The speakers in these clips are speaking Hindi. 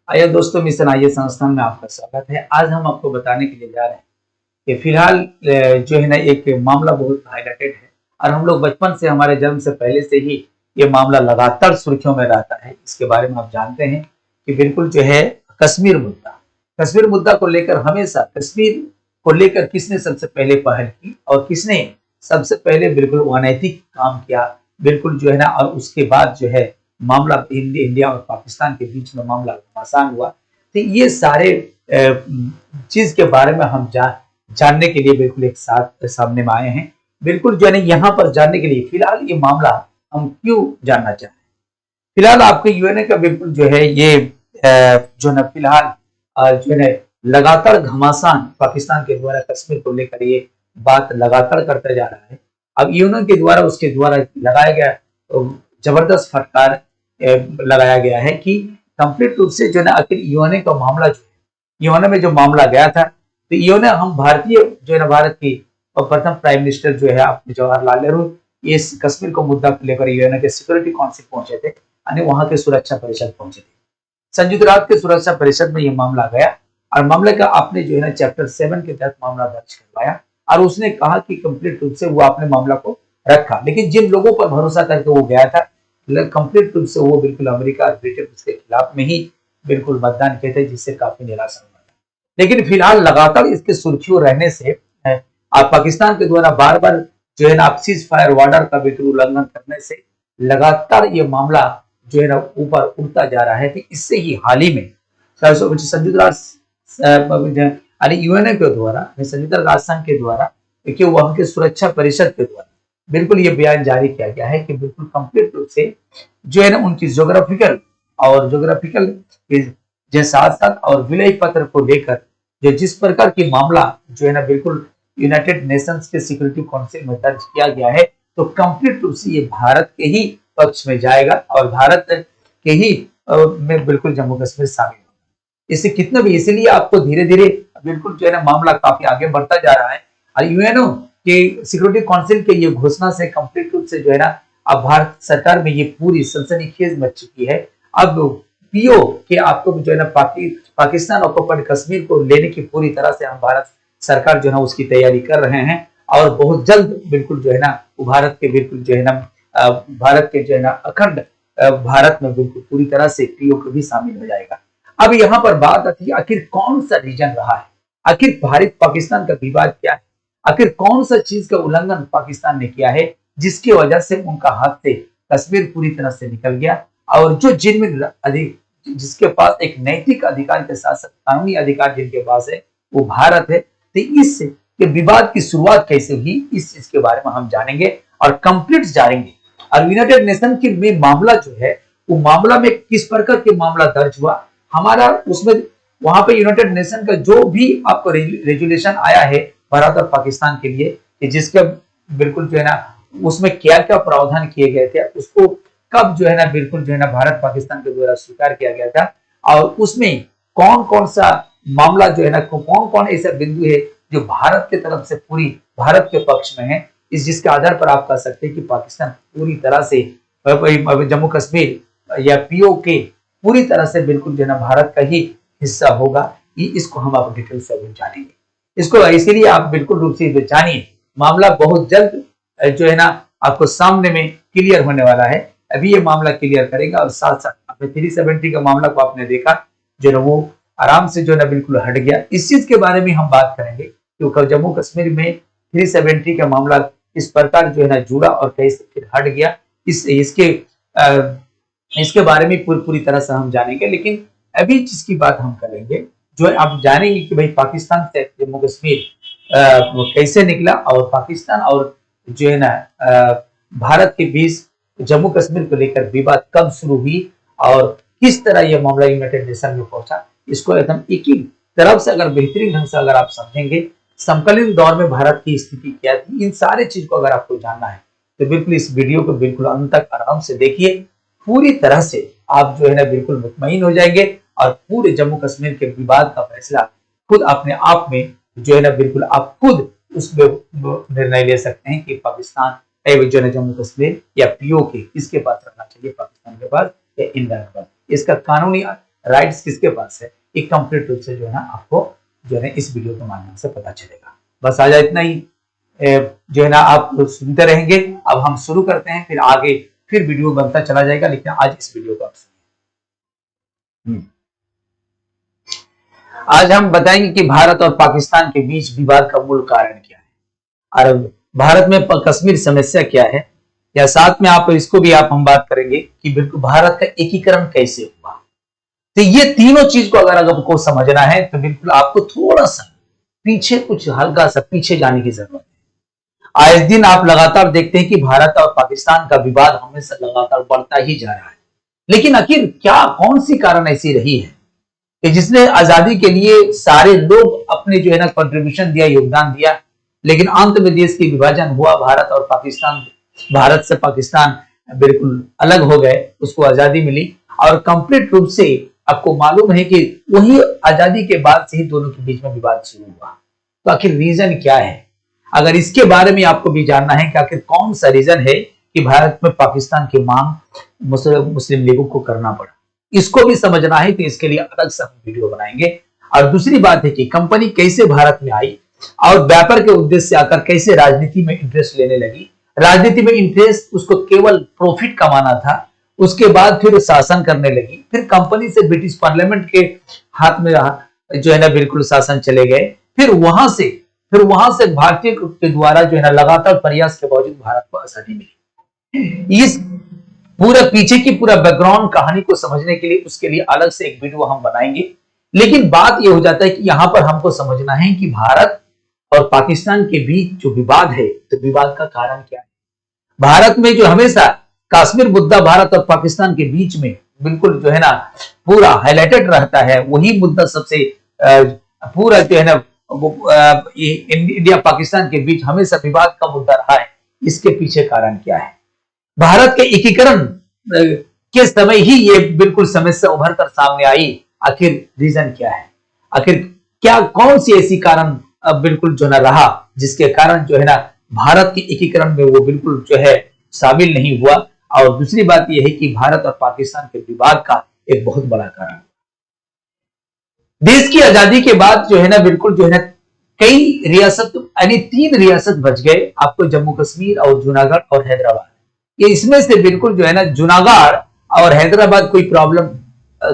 आइए दोस्तों, मिशन आइए संस्थान में आपका स्वागत है। आज हम आपको बताने के लिए जा रहे हैं कि फिलहाल जो है ना एक मामला बहुत हाईलाइटेड है और हम लोग बचपन से हमारे जन्म से पहले से ही ये मामला लगातार सुर्खियों में रहता है। इसके बारे में आप जानते हैं कि बिल्कुल जो है कश्मीर मुद्दा को लेकर हमेशा कश्मीर को लेकर किसने सबसे पहले पहल की और किसने सबसे पहले बिल्कुल अनैतिक काम किया, बिल्कुल जो है ना। और उसके बाद जो है मामला इंडिया और पाकिस्तान के बीच में मामला घमासान हुआ। तो ये सारे चीज के बारे में हम जानने के लिए बिल्कुल एक साथ सामने में आए हैं। बिल्कुल जो है यहाँ पर जानने के लिए फिलहाल ये मामला हम क्यों जानना चाहते हैं। फिलहाल आपको यूएनए का बिल्कुल जो है ये जो है फिलहाल जो है लगातार घमासान पाकिस्तान के द्वारा कश्मीर को लेकर ये बात लगातार करता जा रहा है। अब यूएनए के द्वारा उसके द्वारा लगाया गया जबरदस्त फटकार लगाया गया है कि कंप्लीट रूप से जो है आखिर यूएनए का मामला जो है यूएनए में जो मामला गया था, तो यूएनए हम भारतीय जो है ना भारत की प्रथम प्राइम मिनिस्टर जो है जवाहरलाल नेहरू इस कश्मीर को मुद्दा को लेकर यूएनए के सिक्योरिटी काउंसिल पहुंचे थे यानी वहां के सुरक्षा परिषद पहुंचे थे। संयुक्त राष्ट्र के सुरक्षा परिषद में यह मामला गया और मामले का आपने जो है ना चैप्टर 7 के तहत मामला दर्ज करवाया और उसने कहा कि कंप्लीट रूप से वो अपने मामला को रखा। लेकिन जिन लोगों पर भरोसा करके वो गया था कंप्लीट रूप से वो बिल्कुल अमेरिका और ब्रिटेन उसके खिलाफ में ही बिल्कुल मतदान किए थे, जिससे काफी निराशा हुआ था। लेकिन फिलहाल लगातार इसके सुर्खियों रहने से पाकिस्तान के द्वारा बार बार जो है ना सीज फायर वार्डर का बिल्कुल उल्लंघन करने से लगातार ये मामला जो है ना ऊपर उठता जा रहा है। तो इससे ही हाल ही में संयुक्त राष्ट्र यूएनए के द्वारा संयुक्त राष्ट्र संघ के द्वारा कि वहां के सुरक्षा परिषद के द्वारा बिल्कुल ये बयान जारी किया गया है कि बिल्कुल कंप्लीट रूप से जो है ना उनकी जोग्राफिकल जो साथ साथ और विलय पत्र को लेकर जो जिस प्रकार की मामला जो है ना बिल्कुल यूनाइटेड नेशंस के सिक्योरिटी काउंसिल में दर्ज किया गया है, तो कंप्लीट रूप से ये भारत के ही पक्ष में जाएगा और भारत के ही में बिल्कुल जम्मू कश्मीर शामिल होगा। इससे कितना भी इसीलिए आपको धीरे धीरे बिल्कुल जो है ना मामला काफी आगे बढ़ता जा रहा है और यूएनओ के सिक्योरिटी काउंसिल के ये घोषणा से कंप्लीट रूप से जो है ना अब भारत सरकार में ये पूरी सनसनीखेज मच चुकी है। अब पीओ के आपको जो है ना पाकिस्तान ऑक्युपाइड कश्मीर को लेने की पूरी तरह से हम भारत सरकार जो है ना उसकी तैयारी कर रहे हैं और बहुत जल्द बिल्कुल जो है ना भारत के बिल्कुल जो है ना भारत के जो है ना अखंड भारत में बिल्कुल पूरी तरह से पीओ को भी शामिल हो जाएगा। अब यहाँ पर बात आती है आखिर कौन सा रीजन रहा है, आखिर भारत पाकिस्तान का विवाद क्या है, आखिर कौन सा चीज का उल्लंघन पाकिस्तान ने किया है जिसकी वजह से उनका हाथ से कश्मीर पूरी तरह से निकल गया और जो जिसके पास एक नैतिक अधिकार के साथ साथ कानूनी अधिकार जिनके पास है वो भारत है। तो इस के विवाद की शुरुआत कैसे हुई इस चीज के बारे में हम जानेंगे और कंप्लीट जानेंगे। और यूनाइटेड नेशन के में मामला जो है वो मामला में किस प्रकार के मामला दर्ज हुआ हमारा उसमें वहां पे यूनाइटेड नेशन का जो भी आपको रेजुलेशन आया है भारत और पाकिस्तान के लिए कि जिसके बिल्कुल जो है ना उसमें क्या क्या प्रावधान किए गए थे, उसको कब जो है ना बिल्कुल जो है ना भारत पाकिस्तान के द्वारा स्वीकार किया गया था और उसमें कौन कौन सा मामला जो है ना कौन कौन ऐसा बिंदु है जो भारत की तरफ से पूरी भारत के पक्ष में है, इस जिसके आधार पर आप कह सकते हैं कि पाकिस्तान पूरी तरह से जम्मू कश्मीर या पीओ के पूरी तरह से बिल्कुल जो है ना भारत का ही हिस्सा होगा। इसको हम आप डिटेल से जानेंगे, इसको इसीलिए आप बिल्कुल रूप से जानिए। मामला बहुत जल्द जो है ना आपको सामने में क्लियर होने वाला है। अभी ये मामला क्लियर करेगा और साथ साथ आपने 370 का मामला को आपने देखा जो ना वो आराम से जो ना बिल्कुल हट गया। इस चीज के बारे में हम बात करेंगे क्योंकि जम्मू कश्मीर में 370 का मामला इस प्रकार जो है ना जुड़ा और कैसे फिर हट गया इसके बारे में पूरी तरह से हम जानेंगे। लेकिन अभी जिसकी बात हम करेंगे जो आप जानेंगे कि भाई पाकिस्तान से जम्मू कश्मीर कैसे निकला और पाकिस्तान और जो है ना भारत के बीच जम्मू कश्मीर को लेकर विवाद कब शुरू हुई और किस तरह यह मामला यूनाइटेड नेशन में पहुंचा, इसको एकदम एक ही तरफ से अगर बेहतरीन ढंग से अगर आप समझेंगे समकालीन दौर में भारत की स्थिति क्या थी, इन सारे चीज को अगर आपको जानना है तो बिल्कुल इस वीडियो को बिल्कुल अंत तक आराम से देखिए। पूरी तरह से आप जो है ना बिल्कुल मुतमईन हो जाएंगे और पूरे जम्मू कश्मीर के विवाद का फैसला खुद अपने आप में जो है ना बिल्कुल आप खुद उसमें निर्णय ले सकते हैं कि पाकिस्तान जो है जम्मू कश्मीर या पीओ के किसके पास रखना चाहिए, पाकिस्तान के पास या इंडिया के पास। इसका कानूनी राइट्स किसके पास है, ये कंप्लीट रूप से जो है ना आपको जो है ना इस वीडियो के माध्यम से पता चलेगा। बस आज इतना ही जो है ना आप सुनते रहेंगे। अब हम शुरू करते हैं, फिर आगे फिर वीडियो बनता चला जाएगा, लेकिन आज इस वीडियो को आप सुनिए। आज हम बताएंगे कि भारत और पाकिस्तान के बीच विवाद का मूल कारण क्या है, और भारत में कश्मीर समस्या क्या है, या साथ में आप इसको भी हम बात करेंगे कि बिल्कुल भारत का एकीकरण कैसे हुआ। तो ये तीनों चीज को अगर आपको समझना है तो बिल्कुल आपको थोड़ा सा पीछे, कुछ हल्का सा पीछे जाने की जरूरत है। आज दिन आप लगातार देखते हैं कि भारत और पाकिस्तान का विवाद हमेशा लगातार बढ़ता ही जा रहा है, लेकिन आखिर क्या, कौन सी कारण ऐसी रही है कि जिसने आजादी के लिए सारे लोग अपने जो है ना कंट्रीब्यूशन दिया, योगदान दिया, लेकिन अंत में देश की विभाजन हुआ, भारत और पाकिस्तान, भारत से पाकिस्तान बिल्कुल अलग हो गए, उसको आजादी मिली, और कंप्लीट रूप से आपको मालूम है कि वही आजादी के बाद से ही दोनों के बीच में विवाद शुरू हुआ। तो आखिर रीजन क्या है, अगर इसके बारे में आपको भी जानना है कि आखिर कौन सा रीजन है कि भारत में पाकिस्तान की मांग मुस्लिम लीगों को करना पड़ा, इसको भी समझना है, तो इसके लिए अलग से हम वीडियो बनाएंगे। और दूसरी बात है कि कंपनी कैसे भारत में आई और व्यापार के उद्देश्य से आकर कैसे राजनीति में इंटरेस्ट लेने लगी। राजनीति में इंटरेस्ट उसको केवल प्रॉफिट कमाना था, उसके बाद फिर शासन करने लगी, फिर कंपनी से ब्रिटिश पार्लियामेंट के हाथ में जो है ना बिल्कुल शासन चले गए, फिर वहां से भारतीय के द्वारा जो है ना लगातार प्रयास के बावजूद भारत को आजादी मिली। इस पूरा पीछे की पूरा बैकग्राउंड कहानी को समझने के लिए उसके लिए अलग से एक वीडियो हम बनाएंगे, लेकिन बात यह हो जाता है कि यहां पर हमको समझना है कि भारत और पाकिस्तान के बीच जो विवाद है, तो विवाद का कारण क्या है। भारत में जो हमेशा कश्मीर मुद्दा भारत और पाकिस्तान के बीच में बिल्कुल जो है ना पूरा हाईलाइटेड रहता है, वही मुद्दा सबसे पूरा जो है ना इंडिया पाकिस्तान के बीच हमेशा विवाद का मुद्दा रहा है। इसके पीछे कारण क्या है, भारत के एकीकरण के समय ही ये बिल्कुल समस्या उभर कर सामने आई, आखिर रीजन क्या है, आखिर क्या, कौन सी ऐसी कारण बिल्कुल जो ना रहा जिसके कारण जो है ना भारत के एकीकरण में वो बिल्कुल जो है शामिल नहीं हुआ। और दूसरी बात यह है कि भारत और पाकिस्तान के विवाद का एक बहुत बड़ा कारण, देश की आजादी के बाद जो है ना बिल्कुल जो है ना कई रियासत, यानी 3 रियासत बच गए आपको, जम्मू कश्मीर और जूनागढ़ और हैदराबाद। ये इसमें से बिल्कुल जो है ना जूनागढ़ और हैदराबाद कोई प्रॉब्लम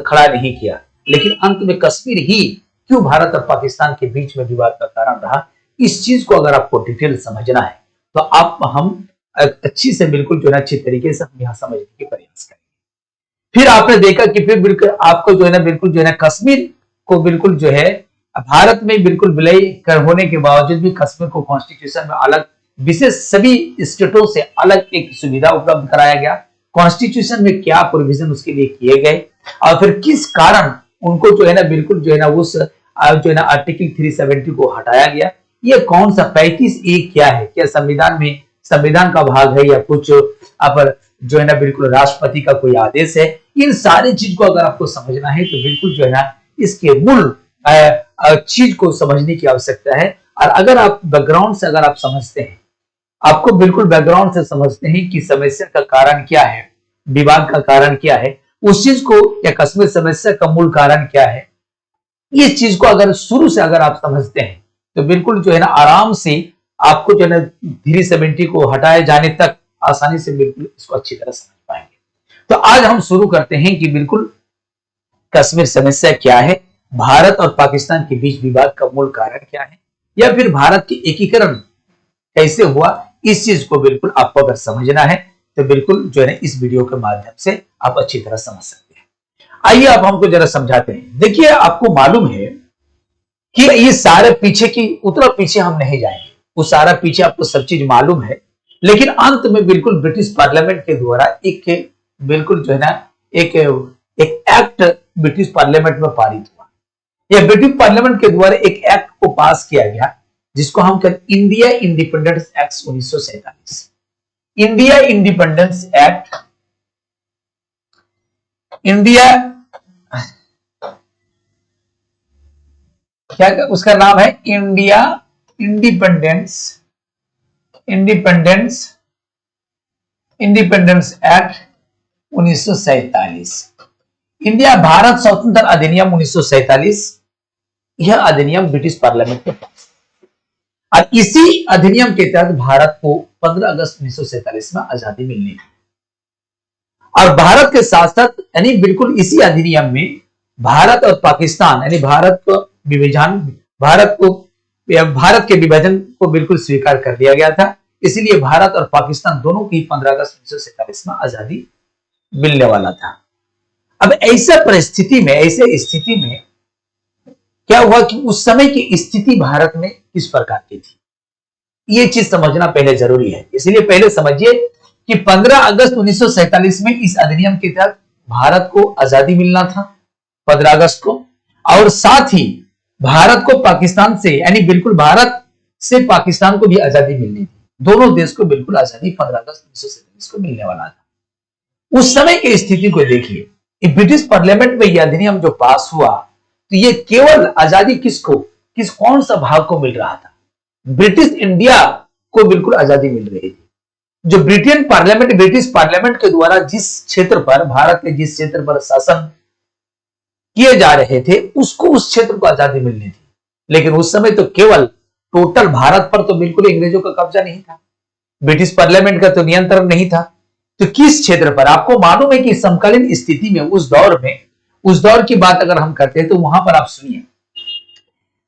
खड़ा नहीं किया, लेकिन अंत में कश्मीर ही क्यों भारत और पाकिस्तान के बीच में विवाद का कारण रहा। इस चीज को अगर आपको डिटेल समझना है तो हम अच्छी से बिल्कुल जो है अच्छी तरीके से हम यहां समझने की प्रयास करेंगे। फिर आपने देखा कि फिर बिल्कुल आपको जो है ना बिल्कुल जो है ना कश्मीर को बिल्कुल जो है भारत में बिल्कुल विलय कर होने के बावजूद भी कश्मीर को कॉन्स्टिट्यूशन में अलग, विशेष सभी स्टेटों से अलग एक सुविधा उपलब्ध कराया गया। कॉन्स्टिट्यूशन में क्या प्रोविजन उसके लिए किए गए, और फिर किस कारण उनको जो है ना बिल्कुल जो है ना उस जो है ना आर्टिकल 370 को हटाया गया। ये कौन सा 35A क्या है, क्या संविधान में संविधान का भाग है या कुछ अपर जो है ना बिल्कुल राष्ट्रपति का कोई आदेश है। इन सारी चीज को अगर आपको समझना है तो बिल्कुल जो है ना इसके मूल चीज को समझने की आवश्यकता है। और अगर आप बैकग्राउंड से अगर आप समझते हैं, आपको बिल्कुल बैकग्राउंड से समझते हैं कि समस्या का कारण क्या है, विवाद का कारण क्या है, उस चीज को, या कश्मीर समस्या का मूल कारण क्या है, इस चीज को अगर शुरू से अगर आप समझते हैं तो बिल्कुल जो है ना आराम से आपको जो है ना 370 को हटाए जाने तक आसानी से बिल्कुल इसको अच्छी तरह समझ पाएंगे। तो आज हम शुरू करते हैं कि बिल्कुल कश्मीर समस्या क्या है, भारत और पाकिस्तान के बीच विवाद का मूल कारण क्या है, या फिर भारत की एकीकरण कैसे हुआ। इस चीज को बिल्कुल आपको अगर समझना है तो बिल्कुल जो है ना इस वीडियो के माध्यम से आप अच्छी तरह समझ सकते हैं। आइए आप हमको जरा समझाते हैं। देखिए, आपको मालूम है कि ये सारे पीछे की, उतना पीछे हम नहीं जाएंगे, वो सारा पीछे आपको सब चीज मालूम है, लेकिन अंत में बिल्कुल ब्रिटिश पार्लियामेंट के द्वारा एक बिल्कुल जो है ना एक एक्ट ब्रिटिश पार्लियामेंट में पारित हुआ। यह ब्रिटिश पार्लियामेंट के द्वारा एक एक्ट को पास किया गया जिसको हम कहते India independence act 1947। India independence act, India क्या उसका नाम है, India independence independence act 1947। India Bharat स्वतंत्र अधिनियम 1947, यह अधिनियम ब्रिटिश पार्लियामेंट के पास, और इसी अधिनियम के तहत भारत को 15 अगस्त 1947 में आजादी मिलनी थी। और भारत के साथ साथ यानी बिल्कुल इसी अधिनियम में भारत और पाकिस्तान यानी भारत के विभाजन को बिल्कुल स्वीकार कर दिया गया था। इसलिए भारत और पाकिस्तान दोनों की 15 अगस्त 1947 में आजादी मिलने वाला था। अब ऐसे स्थिति में क्या हुआ कि उस समय की स्थिति भारत में किस प्रकार की थी, ये चीज समझना पहले जरूरी है। इसलिए पहले समझिए कि 15 अगस्त 1947 में इस अधिनियम के तहत भारत को आजादी मिलना था 15 अगस्त को, और साथ ही भारत को पाकिस्तान से यानी बिल्कुल भारत से पाकिस्तान को भी आजादी मिलनी थी। दोनों देश को बिल्कुल आजादी 15 अगस्त 1947 को मिलने वाला था। उस समय की स्थिति को देखिए, ब्रिटिश पार्लियामेंट में यह अधिनियम जो पास हुआ तो ये केवल आजादी कौन सा भाग को मिल रहा था, ब्रिटिश इंडिया को बिल्कुल आजादी मिल रही थी। जो ब्रिटिश पार्लियामेंट के द्वारा जिस क्षेत्र पर भारत के जिस क्षेत्र पर शासन किए जा रहे थे उसको उस क्षेत्र को आजादी मिलनी थी। लेकिन उस समय तो केवल टोटल भारत पर तो बिल्कुल अंग्रेजों का कब्जा नहीं था, ब्रिटिश पार्लियामेंट का तो नियंत्रण नहीं था। तो किस क्षेत्र पर, आपको मालूम है कि समकालीन स्थिति में उस दौर की बात अगर हम करते हैं तो वहां पर आप सुनिए,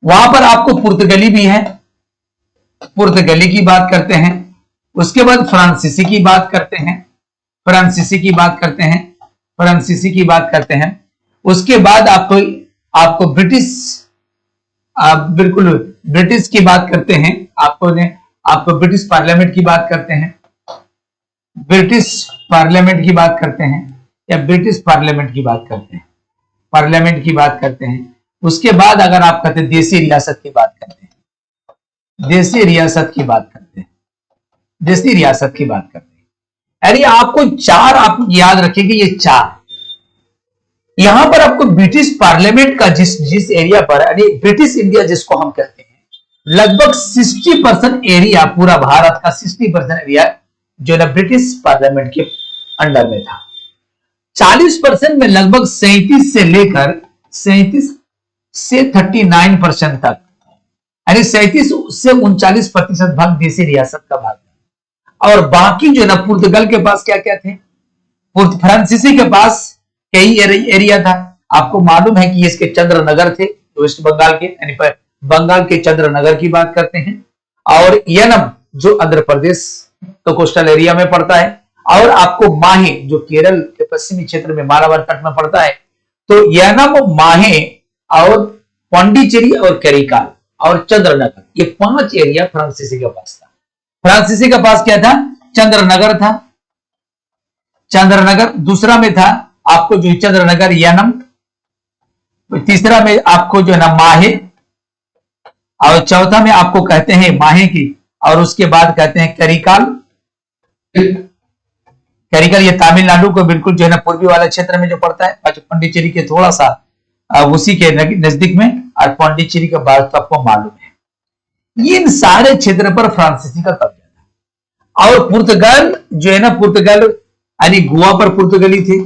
वहां पर आपको पुर्तगाली भी है, पुर्तगाली की बात करते हैं, उसके बाद फ्रांसीसी की बात करते हैं, उसके बाद आपको ब्रिटिश की बात करते हैं, आपको ब्रिटिश पार्लियामेंट की बात करते हैं, पार्लियामेंट की बात करते हैं। उसके बाद अगर आप कहते हैं देसी रियासत की बात करते हैं, देसी रियासत की बात करते हैं। यानी आपको चार, आप याद रखेंगे ये चार, यहां पर आपको ब्रिटिश पार्लियामेंट का जिस एरिया पर यानी ब्रिटिश इंडिया जिसको हम कहते हैं, लगभग 60% एरिया, पूरा भारत का 60% एरिया जो है ना ब्रिटिश पार्लियामेंट के अंडर में था। 40% में लगभग 37 से 39% तक, यानी 37 से 39% भाग देसी रियासत का भाग था। और बाकी जो है ना पुर्तगाल के पास क्या क्या थे, फ्रांसीसी के पास कई एरिया था। आपको मालूम है कि इसके चंद्रनगर थे वेस्ट बंगाल के, यानी बंगाल के चंद्रनगर की बात करते हैं, और यनम जो आंध्र प्रदेश तो कोस्टल एरिया में पड़ता है, और आपको माहे जो केरल के पश्चिमी क्षेत्र में मालाबार तट में पड़ता है। तो यनम, माहे और पांडिचेरी और करिकाल और चंद्रनगर, ये 5 एरिया फ्रांसीसी के पास था। फ्रांसीसी के पास क्या था, चंद्रनगर था, चंद्रनगर। दूसरा में था आपको जो चंद्रनगर यनम, तीसरा में आपको जो है ना माहे, और चौथा में आपको कहते हैं माहे की, और उसके बाद कहते हैं करिकाल। करिकाल ये तमिलनाडु को बिल्कुल जो है ना पूर्वी वाले क्षेत्र में जो पड़ता है, पांडिचेरी के थोड़ा सा उसी के नजदीक में, और पांडिचेरी का बात तो आपको मालूम है। इन सारे क्षेत्र पर फ्रांसीसी का कब्जा था। और पुर्तगाल जो है ना, पुर्तगाल यानी गोवा पर पुर्तगाली थे।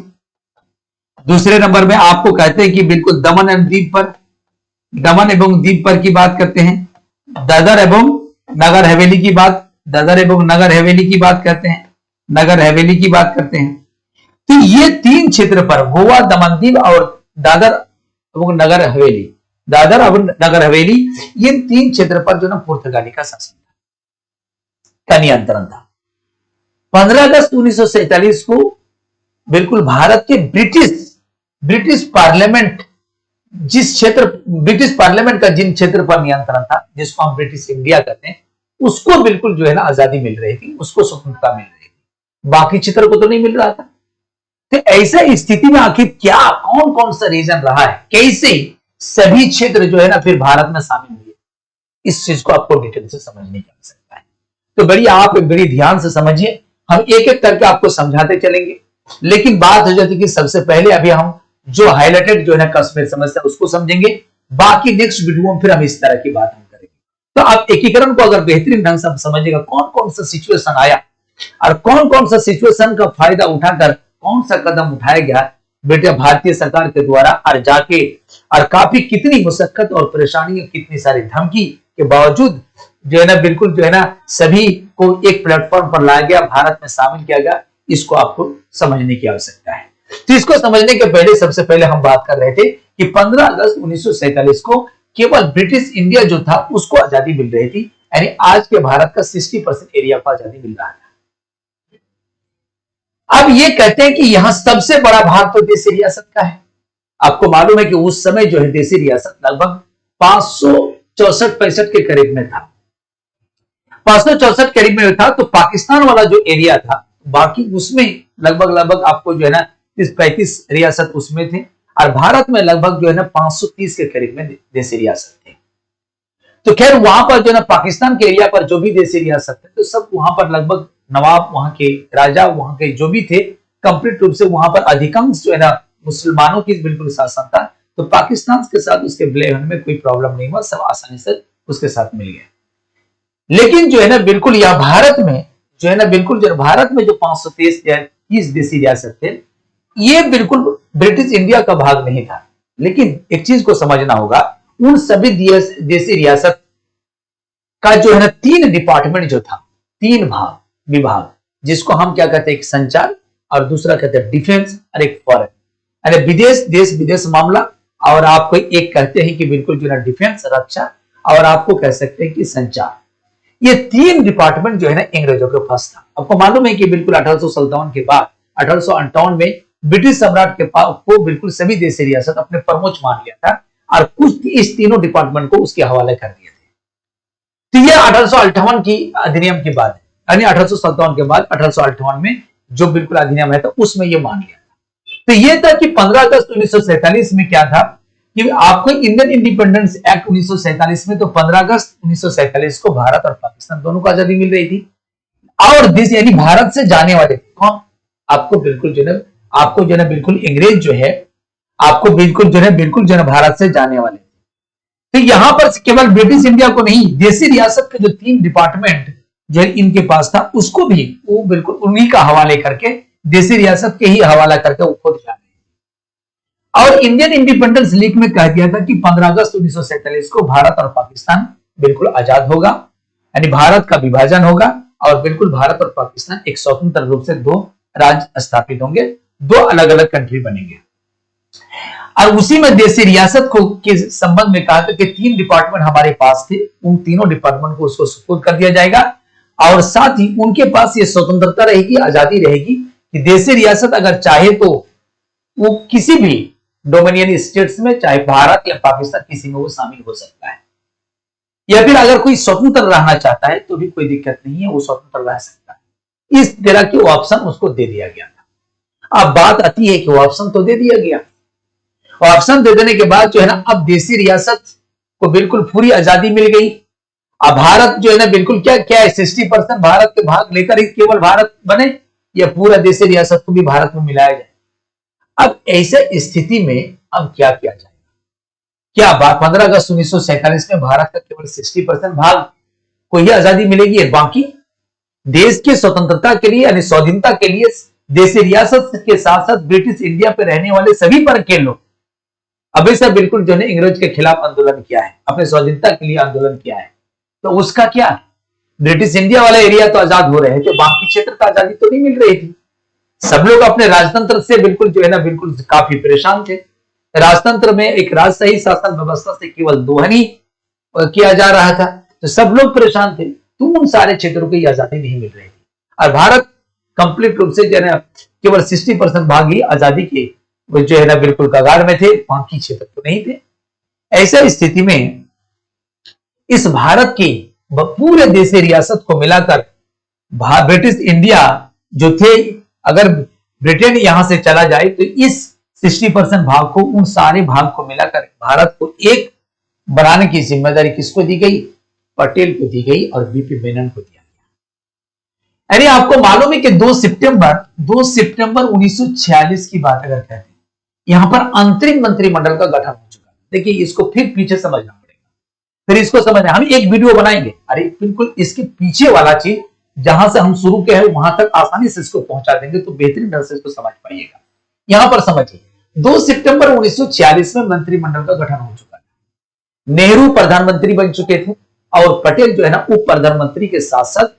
दूसरे नंबर में आपको कहते हैं कि बिल्कुल दमन एवं द्वीप पर की बात करते हैं, दादर एवं नगर हवेली की बात करते हैं। तो ये 3 क्षेत्र पर, गोवा, दमन द्वीप और दादर एवं नगर हवेली, ये 3 क्षेत्र पर जो ना पुर्तगाली का शासन का नियंत्रण था। 15 अगस्त 1947 को बिल्कुल भारत के ब्रिटिश पार्लियामेंट ब्रिटिश पार्लियामेंट का जिन क्षेत्र पर नियंत्रण था, जिसको हम ब्रिटिश इंडिया कहते हैं, उसको बिल्कुल जो है ना आजादी मिल रही थी, उसको स्वतंत्रता मिल रही थी, बाकी क्षेत्र को तो नहीं मिल रहा था। तो ऐसा स्थिति में आखिर क्या, कौन कौन सा रीजन रहा है, कैसे सभी क्षेत्र जो है ना फिर भारत में शामिल हुए, इस चीज को आपको डिटेल से समझने की आवश्यकता है। तो आप बड़ी ध्यान से समझिए, हम एक एक करके आपको समझाते चलेंगे। लेकिन बात हो जाती है कि सबसे पहले अभी हम जो हाईलाइटेड जो है कश्मीर समस्या उसको समझेंगे, बाकी नेक्स्ट वीडियो में फिर हम इस तरह की बात हम करेंगे। तो आप एकीकरण को अगर बेहतरीन ढंग से समझिएगा, कौन कौन सा सिचुएशन आया और कौन कौन सा सिचुएशन का फायदा उठाकर कौन सा कदम उठाया गया, बेटा भारतीय सरकार के द्वारा और जाके और काफी कितनी मुशक्कत और परेशानी और कितनी सारी धमकी के बावजूद जो है ना बिल्कुल जो है ना सभी को एक प्लेटफॉर्म पर लाया गया, भारत में शामिल किया गया। इसको आपको समझने की आवश्यकता है। तो इसको समझने के पहले सबसे पहले हम बात कर रहे थे कि 15 अगस्त 1947 को केवल ब्रिटिश इंडिया जो था उसको आजादी मिल रही थी, यानी आज के भारत का 60% एरिया को आजादी मिल रहा था। अब ये कहते हैं कि यहां सबसे बड़ा भाग तो देसी रियासत का है। आपको मालूम है कि उस समय जो है देसी रियासत लगभग 564-65 के करीब में था, 564 करीब में था। तो पाकिस्तान वाला जो एरिया था बाकी उसमें लगभग आपको जो है ना 30-35 रियासत उसमें थे, और भारत में लगभग जो है ना 530 के करीब में देसी रियासत थे। तो खैर वहां पर जो है ना पाकिस्तान के एरिया पर जो भी देसी रियासत थे तो सब वहां पर लगभग नवाब, वहां के राजा, वहां के जो भी थे कंप्लीट रूप से वहां पर अधिकांश जो है ना मुसलमानों की बिल्कुल शासन था। तो पाकिस्तान के साथ उसके विलय होने में कोई प्रॉब्लम नहीं हुआ, सब आसानी से उसके साथ मिल गया। लेकिन जो है ना बिल्कुल यह भारत में जो है ना बिल्कुल जो भारत में जो 530 देसी रियासत थे ये बिल्कुल ब्रिटिश इंडिया का भाग नहीं था। लेकिन एक चीज को समझना होगा, उन सभी देसी रियासत का जो है ना 3 डिपार्टमेंट जो था, 3 विभाग, जिसको हम क्या कहते हैं, एक संचार और दूसरा कहते हैं डिफेंस और एक फॉरेन, यानी विदेश, देश विदेश मामला, और आपको एक कहते हैं कि बिल्कुल जो है ना डिफेंस रक्षा, और आपको कह सकते हैं कि संचार। ये 3 डिपार्टमेंट जो है ना अंग्रेजों के पास था। आपको मालूम है कि बिल्कुल 1857 के बाद 1858 में ब्रिटिश सम्राट के पास को बिल्कुल सभी देशी रियासत अपने परमोच्च मान लिया था और कुछ इस तीनों डिपार्टमेंट को उसके हवाले कर दिए थे। तो यह 1858 की अधिनियम की बात है, यानी 1857 के बाद 1858 में जो बिल्कुल अधिनियम है तो उसमें यह मान लिया था। तो यह था कि 15 अगस्त 1947 में क्या था कि आपको इंडियन इंडिपेंडेंस एक्ट 1947 में, तो 15 अगस्त 1947 को भारत और पाकिस्तान दोनों को आजादी मिल रही थी। और देश यानी भारत से जाने वाले कौन, आपको बिल्कुल जो है आपको जो है बिल्कुल अंग्रेज जो है आपको बिल्कुल जो है भारत से जाने वाले। तो यहां पर केवल ब्रिटिश इंडिया को नहीं, देसी रियासत के जो 3 डिपार्टमेंट जो इनके पास था उसको भी वो बिल्कुल उन्हीं का हवाले करके, देसी रियासत के ही हवाला करके वो खुद जाने। और इंडियन इंडिपेंडेंस लीग में कह दिया था कि 15 अगस्त 1947 को भारत और पाकिस्तान बिल्कुल आजाद होगा, यानी भारत का विभाजन होगा और बिल्कुल भारत और पाकिस्तान एक स्वतंत्र रूप से 2 राज्य स्थापित होंगे, 2 अलग अलग कंट्री बनेंगे। और उसी में देशी रियासत को के संबंध में कहा था कि 3 डिपार्टमेंट हमारे पास थे, उन तीनों डिपार्टमेंट को उसको सुपुर्द कर दिया जाएगा और साथ ही उनके पास ये स्वतंत्रता रहेगी, आजादी रहेगी कि देशी रियासत अगर चाहे तो वो किसी भी डोमिनियन स्टेट्स में, चाहे भारत या पाकिस्तान, किसी में वो शामिल हो सकता है, या फिर अगर कोई स्वतंत्र रहना चाहता है तो भी कोई दिक्कत नहीं है, वो स्वतंत्र रह सकता है। इस तरह की ऑप्शन उसको दे दिया गया था। अब बात आती है कि वो ऑप्शन तो दे दिया गया, ऑप्शन दे देने के बाद जो है ना अब देशी रियासत को बिल्कुल पूरी आजादी मिल गई। अब भारत जो है ना बिल्कुल क्या क्या है, 60% भारत के भाग लेकर ही केवल भारत बने या पूरा देशी रियासत को भी भारत में मिलाया जाए। अब ऐसे स्थिति में अब क्या किया जाएगा? क्या 15 अगस्त 1947 में भारत का केवल 60% भाग को ही आजादी मिलेगी, बाकी देश की स्वतंत्रता के लिए यानी स्वाधीनता के लिए देशी रियासत के साथ साथ ब्रिटिश इंडिया पे रहने वाले सभी वर्ग के लोग अभी से बिल्कुल जो है अंग्रेज के खिलाफ आंदोलन किया है, अपने स्वाधीनता के लिए आंदोलन किया है, तो उसका क्या? ब्रिटिश इंडिया वाला एरिया तो आजाद हो रहे हैं, जो बाकी क्षेत्र का आजादी तो नहीं मिल रही थी। सब लोग अपने राजतंत्र से बिल्कुल जो है ना बिल्कुल काफी परेशान थे। राजतंत्र में एक राजशाही शासन व्यवस्था से केवल दोहनी किया जा रहा था, तो सब लोग परेशान थे, तो उन सारे क्षेत्रों की आजादी नहीं मिल रही थी और भारत कंप्लीट रूप से जो है ना केवल 60% भाग ही आजादी के जो है ना बिल्कुल कगार में थे, बाकी क्षेत्र तो नहीं थे। ऐसा स्थिति में इस भारत की पूरे देशी रियासत को मिलाकर ब्रिटिश इंडिया जो थे, अगर ब्रिटेन यहां से चला जाए तो इस 60% भाग को, उन सारे भाग को मिलाकर भारत को एक बनाने की जिम्मेदारी किसको दी गई? पटेल को दी गई और बीपी मेनन को दिया गया। यानी आपको मालूम है कि 2 सितंबर 1946 की बात अगर कहते हैं, यहां पर अंतरिम मंत्रिमंडल का गठन हो चुका है। देखिए इसको फिर पीछे समझना पड़ेगा, फिर इसको समझना, हम एक वीडियो बनाएंगे, अरे बिल्कुल इसके पीछे वाला चीज जहां से हम शुरू किए हैं वहां तक आसानी से इसको पहुंचा देंगे तो बेहतरीन ढंग से इसको समझ पाइएगा। यहां पर समझिए 2 सितंबर 1946 में मंत्रिमंडल का गठन हो चुका है। नेहरू प्रधानमंत्री बन चुके थे और पटेल जो है ना उप प्रधानमंत्री के साथ साथ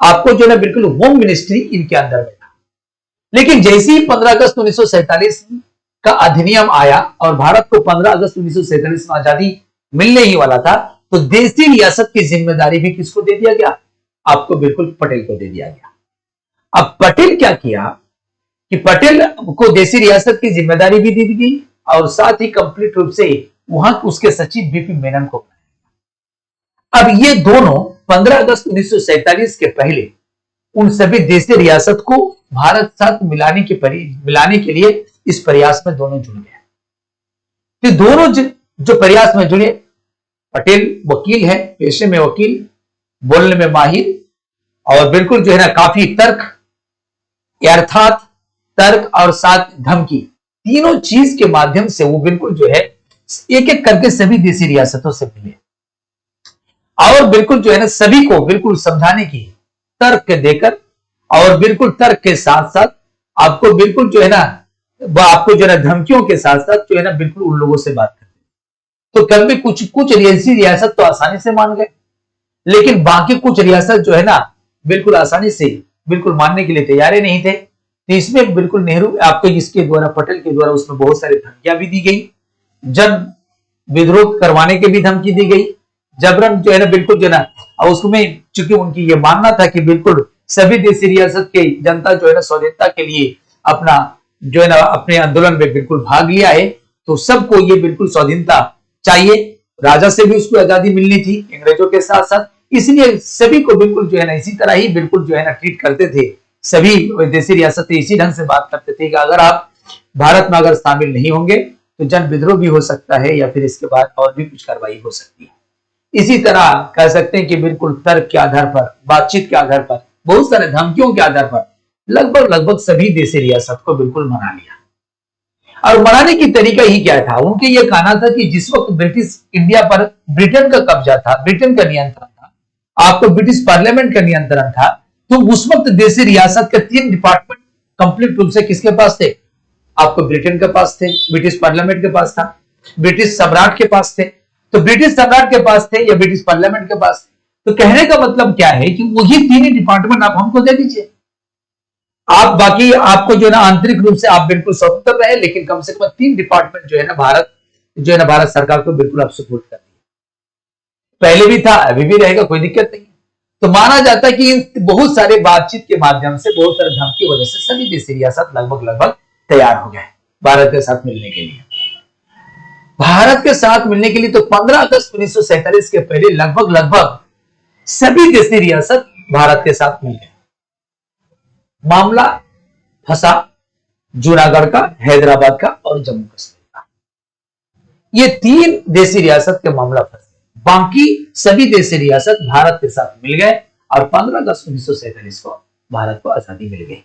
आपको जो है ना बिल्कुल होम मिनिस्ट्री इनके अंदर में था। लेकिन जैसे ही 15 अगस्त 1947 का अधिनियम आया और भारत को 15 अगस्त 1947 में आजादी मिलने ही वाला था, तो देसी रियासत की जिम्मेदारी भी किसको दे दिया गया? आपको बिल्कुल पटेल को दे दिया गया। अब पटेल क्या किया कि पटेल को देसी रियासत की जिम्मेदारी भी दी गई और साथ ही कंप्लीट रूप से वहां उसके सचिव बीपी मेनन को बनाया। अब ये दोनों 15 अगस्त 1947 के पहले उन सभी देसी रियासत को भारत साथ मिलाने के लिए इस प्रयास में दोनों जुड़ गए। तो दोनों जो प्रयास में जुड़े, पटेल वकील है, पेशे में वकील, बोलने में माहिर और बिल्कुल जो है ना काफी तर्क अर्थात तर्क और साथ धमकी, तीनों चीज के माध्यम से वो बिल्कुल जो है एक एक करके सभी देसी रियासतों से मिले और बिल्कुल जो है ना सभी को बिल्कुल समझाने की तर्क देकर और बिल्कुल तर्क के साथ साथ आपको बिल्कुल जो है ना आपको जो है ना धमकियों के साथ साथ जो है ना बिल्कुल उन लोगों से बात करते। तो कभी कुछ रियासत तो आसानी से मान गए, लेकिन बाकी कुछ रियासत जो है ना बिल्कुल आसानी से बिल्कुल मानने के लिए तैयार ही नहीं थे। तो इसमें बिल्कुल नेहरू आपको इसके द्वारा पटेल के द्वारा उसमें बहुत सारी धमकियां भी दी गई, जन विद्रोह करवाने की भी धमकी दी गई, जबरन जो है ना बिल्कुल जो है ना और उसमें चूंकि उनकी ये मानना था कि बिल्कुल सभी देसी रियासत के जनता जो है ना स्वाधीनता के लिए अपना जो है ना अपने आंदोलन में बिल्कुल भाग लिया है, तो सबको ये बिल्कुल स्वाधीनता चाहिए। राजा से भी उसको आजादी मिलनी थी अंग्रेजों के साथ साथ, इसलिए सभी को बिल्कुल जो है ना इसी तरह ही बिल्कुल जो है ना ट्रीट करते थे। सभी देसी रियासतें इसी ढंग से बात करते थे कि अगर आप भारत में अगर शामिल नहीं होंगे तो जन विद्रोह भी हो सकता है या फिर इसके बाद और भी कुछ कार्रवाई हो सकती है। इसी तरह कह सकते हैं कि बिल्कुल तर्क के आधार पर, बातचीत के आधार पर, बहुत सारे धमकियों के आधार पर लगभग सभी देसी रियासत को बिल्कुल मना लिया। और मनाने की तरीका ही क्या था? उनके ये कहना था कि जिस वक्त ब्रिटिश इंडिया पर ब्रिटेन का कब्जा था, ब्रिटेन का नियंत्रण था, आपको ब्रिटिश पार्लियामेंट का नियंत्रण था, तो उस वक्त देसी रियासत के 3 डिपार्टमेंट कंप्लीट रूप से किसके पास थे? आपको ब्रिटेन के पास थे, ब्रिटिश पार्लियामेंट के पास था, ब्रिटिश सम्राट के पास थे। तो ब्रिटिश सम्राट के पास थे या ब्रिटिश पार्लियामेंट के पास थे, तो कहने का मतलब क्या है कि वही 3 ही डिपार्टमेंट आप हमको दे दीजिए, आप बाकी आपको जो है ना आंतरिक रूप से आप बिल्कुल स्वतंत्र रहे, लेकिन कम से कम 3 डिपार्टमेंट जो है ना भारत सरकार को बिल्कुल आप सपोर्ट कर दिए। पहले भी था, अभी भी रहेगा, कोई दिक्कत नहीं। तो माना जाता है कि बहुत सारे बातचीत के माध्यम से, बहुत सारे धमकी की वजह से सभी देसी रियासत लगभग तैयार हो गए भारत के साथ मिलने के लिए। भारत के साथ मिलने के लिए तो 15 अगस्त 1947 के पहले लगभग सभी देसी रियासत भारत के साथ मिल गए। मामला फंसा जूनागढ़ का, हैदराबाद का और जम्मू कश्मीर का। ये 3 देसी रियासत के मामला फंसे, बाकी सभी देसी रियासत भारत के साथ मिल गए और 15 अगस्त 1947 को भारत को आजादी मिल गई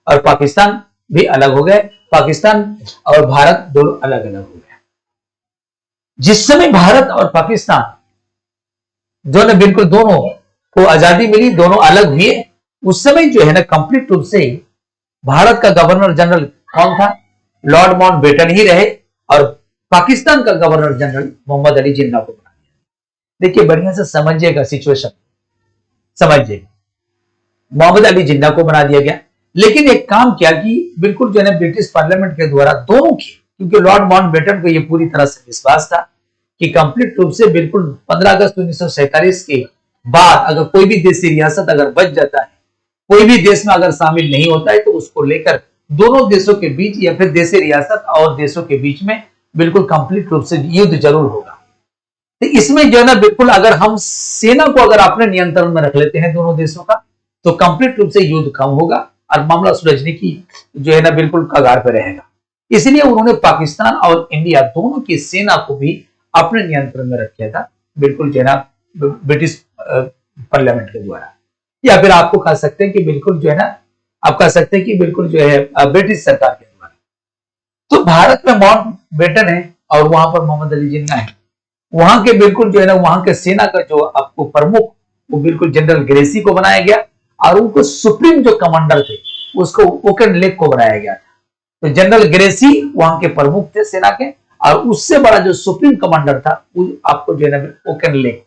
और पाकिस्तान भी अलग हो गए। पाकिस्तान और भारत दोनों अलग अलग हो गए। जिस समय भारत और पाकिस्तान दोनों बिल्कुल दोनों को आजादी मिली, दोनों अलग हुए, उस समय जो है ना कंप्लीट रूप से भारत का गवर्नर जनरल कौन था? लॉर्ड माउंटबेटन ही रहे और पाकिस्तान का गवर्नर जनरल मोहम्मद अली जिन्ना को बना दिया। देखिए बढ़िया से समझिएगा सिचुएशन, समझिएगा। मोहम्मद अली जिन्ना को बना दिया गया, लेकिन एक काम किया कि बिल्कुल जो है ब्रिटिश पार्लियामेंट के द्वारा दोनों की, क्योंकि लॉर्ड माउंटबेटन को यह पूरी तरह से विश्वास था कि कंप्लीट रूप से बिल्कुल 15 अगस्त 1947 के बाद अगर कोई भी देसी रियासत अगर बच जाता है, कोई भी देश में अगर शामिल नहीं होता है, तो उसको लेकर दोनों देशों के बीच या फिर देसी रियासत और देशों के बीच में बिल्कुल कंप्लीट रूप से युद्ध जरूर होगा। तो इसमें जो है ना बिल्कुल अगर हम सेना को अगर अपने नियंत्रण में रख लेते हैं दोनों देशों का, तो कंप्लीट रूप से युद्ध कम होगा और मामला सुलझने की जो है ना बिल्कुल कगार पर रहेगा। इसलिए उन्होंने पाकिस्तान और इंडिया दोनों की सेना को भी अपने नियंत्रण में रखा था, बिल्कुल जो है ना ब्रिटिश पार्लियामेंट के द्वारा, या फिर आपको कह सकते हैं कि बिल्कुल जो है ना आप कह सकते हैं कि बिल्कुल जो है ब्रिटिश सरकार के द्वारा। तो भारत में माउंटबेटन है और वहां पर मोहम्मद अली जिन्ना है। वहां के बिल्कुल जो है ना वहां के सेना का जो आपको प्रमुख वो बिल्कुल जनरल ग्रेसी को बनाया गया और उनको सुप्रीम जो कमांडर थे उसको ओकन लेक को बनाया गया था। तो जनरल ग्रेसी वहां के प्रमुख थे सेना के, और उससे बड़ा जो सुप्रीम कमांडर था वो आपको जो है ना ओकेनलेक थे।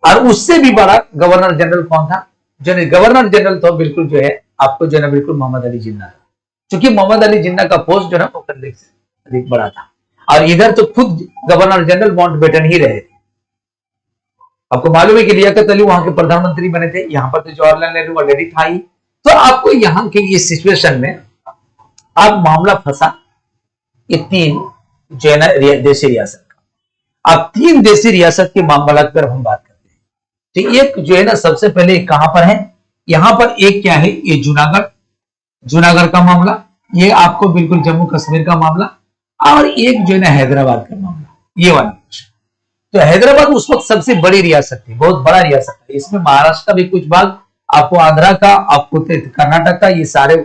और उससे भी बड़ा गवर्नर जनरल कौन था? जो गवर्नर जनरल तो बिल्कुल जो है आपको जो है ना बिल्कुल मोहम्मद अली जिन्ना था, क्योंकि मोहम्मद अली जिन्ना का पोस्ट जो है ओकेनलेक से अधिक बड़ा था। और इधर तो खुद गवर्नर जनरल माउंटबेटन ही रहे थे। आपको मालूम है कि लियाकत अली वहां के प्रधानमंत्री बने थे, यहाँ पर तो जवाहरलाल नेहरू ऑलरेडी था ही। तो आपको यहाँ के इस सिचुएशन में अब मामला फंसा ये तीन जो है ना देशी रियासत का। अब तीन देशी रियासत के मामला पर हम बात करते हैं। तो एक जो है ना सबसे पहले कहां पर है, यहां पर एक क्या है, ये जूनागढ़ का मामला, ये आपको बिल्कुल जम्मू कश्मीर का मामला, और एक जो है ना हैदराबाद का मामला, ये वाला। तो हैदराबाद उस वक्त सबसे बड़ी रियासत थी, बहुत बड़ा रियासत है। इसमें महाराष्ट्र का भी कुछ भाग, आपको आंध्रा का, आपको कर्नाटक का, ये सारे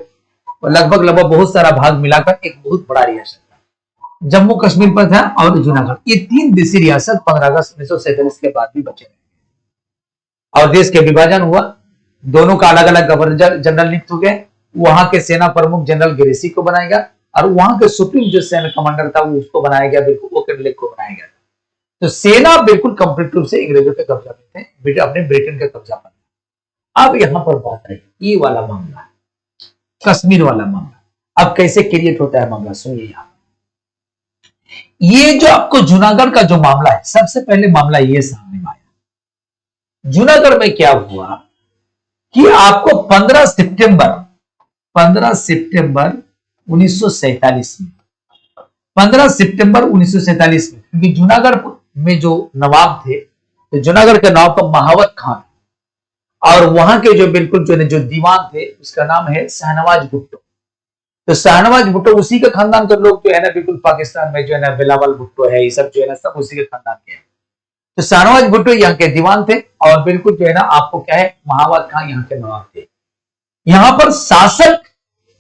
लगभग बहुत सारा भाग मिलाकर एक बहुत बड़ा रियासत था। जम्मू कश्मीर पर था और जूनागढ़, ये तीन देशी रियासत 15 अगस्त 1947 के बाद भी बचे रहे और देश के विभाजन हुआ। दोनों का अलग अलग गवर्नर जनरल नियुक्त हो गए। वहां के सेना प्रमुख जनरल ग्रेसी को बनाया गया, और वहां के सुप्रीम जो सेना कमांडर था वो उसको बनाया गया, बिल्कुल ओकेनलेक को बनाया गया। तो सेना बिल्कुल कंप्लीट रूप से अंग्रेजों के कब्जा में थे, अपने ब्रिटेन के कब्जा पर। अब यहां पर बात है ये वाला मामला, कश्मीर वाला मामला। अब कैसे क्रिएट होता है मामला, सुनिए। यहां ये जो आपको जूनागढ़ का जो मामला है, सबसे पहले मामला ये सामने आया। जूनागढ़ में क्या हुआ कि आपको 15 सितंबर 1947 में, 15 सितंबर 1947 में, क्योंकि जूनागढ़ में जो नवाब थे, तो जूनागढ़ के नवाब का महावत खान, और वहां के जो बिल्कुल जो दीवान थे उसका नाम है शाहनवाज भुट्टो। तो शाहनवाज भुट्टो उसी के खानदान के लोग जो है ना बिल्कुल पाकिस्तान में जो है ना बिलावल भुट्टो है, ये सब जो है ना सब उसी के खानदान के हैं। तो शाहनवाज भुट्टो यहाँ के दीवान थे, और बिल्कुल जो है ना आपको क्या है, महावत खान यहाँ के नवाब थे। यहाँ पर शासक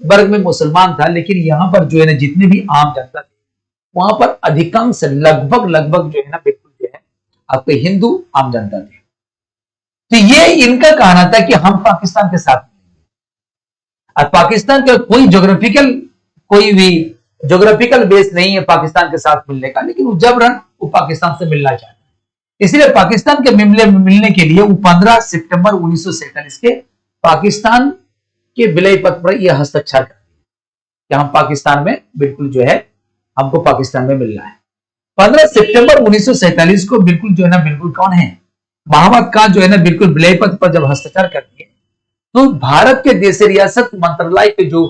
वर्ग में मुसलमान था, लेकिन यहाँ पर जो है ना जितने भी आम जनता थे वहां पर अधिकांश लगभग जो है ना बिल्कुल जो है आपके हिंदू आम जनता थे। तो ये इनका कहना था कि हम पाकिस्तान के साथ मिलेंगे, और पाकिस्तान का कोई भी ज्योग्राफिकल बेस नहीं है पाकिस्तान के साथ मिलने का, लेकिन वो जबरन वो पाकिस्तान से मिलना चाहते हैं। इसलिए पाकिस्तान के मिलने के लिए वो 15 सितंबर 1947 के पाकिस्तान के विलय पत्र पर यह हस्ताक्षर कर दिया कि हम पाकिस्तान में बिल्कुल जो है हमको पाकिस्तान में मिलना है। 15 सितंबर 1947 को बिल्कुल जो है ना बिल्कुल कौन है, महावत का जो है ना बिल्कुल विलय पत्र पर जब हस्ताक्षर कर दिए, तो भारत के देश रियासत मंत्रालय के जो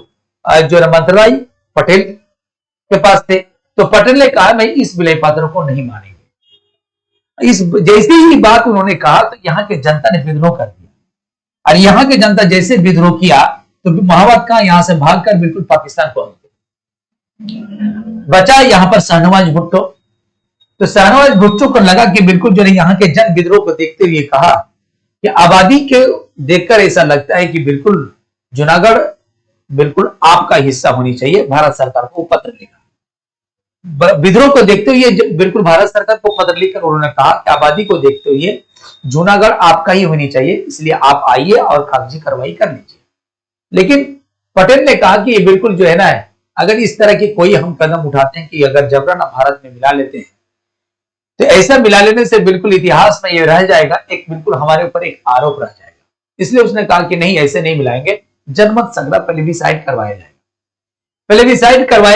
मंत्रालय पटेल के पास थे, तो पटेल ने कहा मैं इस विलय पत्र को नहीं मानेंगे। इस जैसे ही बात उन्होंने कहा तो यहाँ के जनता ने विद्रोह कर दिया, और यहाँ के जनता जैसे विद्रोह किया तो महावत का यहां से भागकर बिल्कुल पाकिस्तान पहुंच गए। बचा यहां पर शाहनवाज भुट्टो। तो शाहनवाज भुट्टो को लगा कि बिल्कुल जो यहाँ के जन विद्रोह को देखते हुए कहा कि आबादी के देखकर ऐसा लगता है कि बिल्कुल जूनागढ़ बिल्कुल आपका हिस्सा होनी चाहिए। भारत सरकार को पत्र लिखा, विद्रोह को देखते हुए बिल्कुल भारत सरकार को पत्र लिखकर उन्होंने कहा कि आबादी को देखते हुए जूनागढ़ आपका ही होनी चाहिए, इसलिए आप आइए और कागजी कार्रवाई कर लीजिए। लेकिन पटेल ने कहा कि ये बिल्कुल जो है ना, अगर इस तरह की कोई हम कदम उठाते हैं कि अगर जबरन भारत में मिला लेते हैं, तो ऐसा मिला लेने से बिल्कुल इतिहास में ये रह जाएगा, एक बिल्कुल हमारे ऊपर एक आरोप रह जाएगा। इसलिए उसने कहा कि नहीं, ऐसे नहीं मिलाएंगे, जनमत संग्रह प्लेबिसाइट करवाया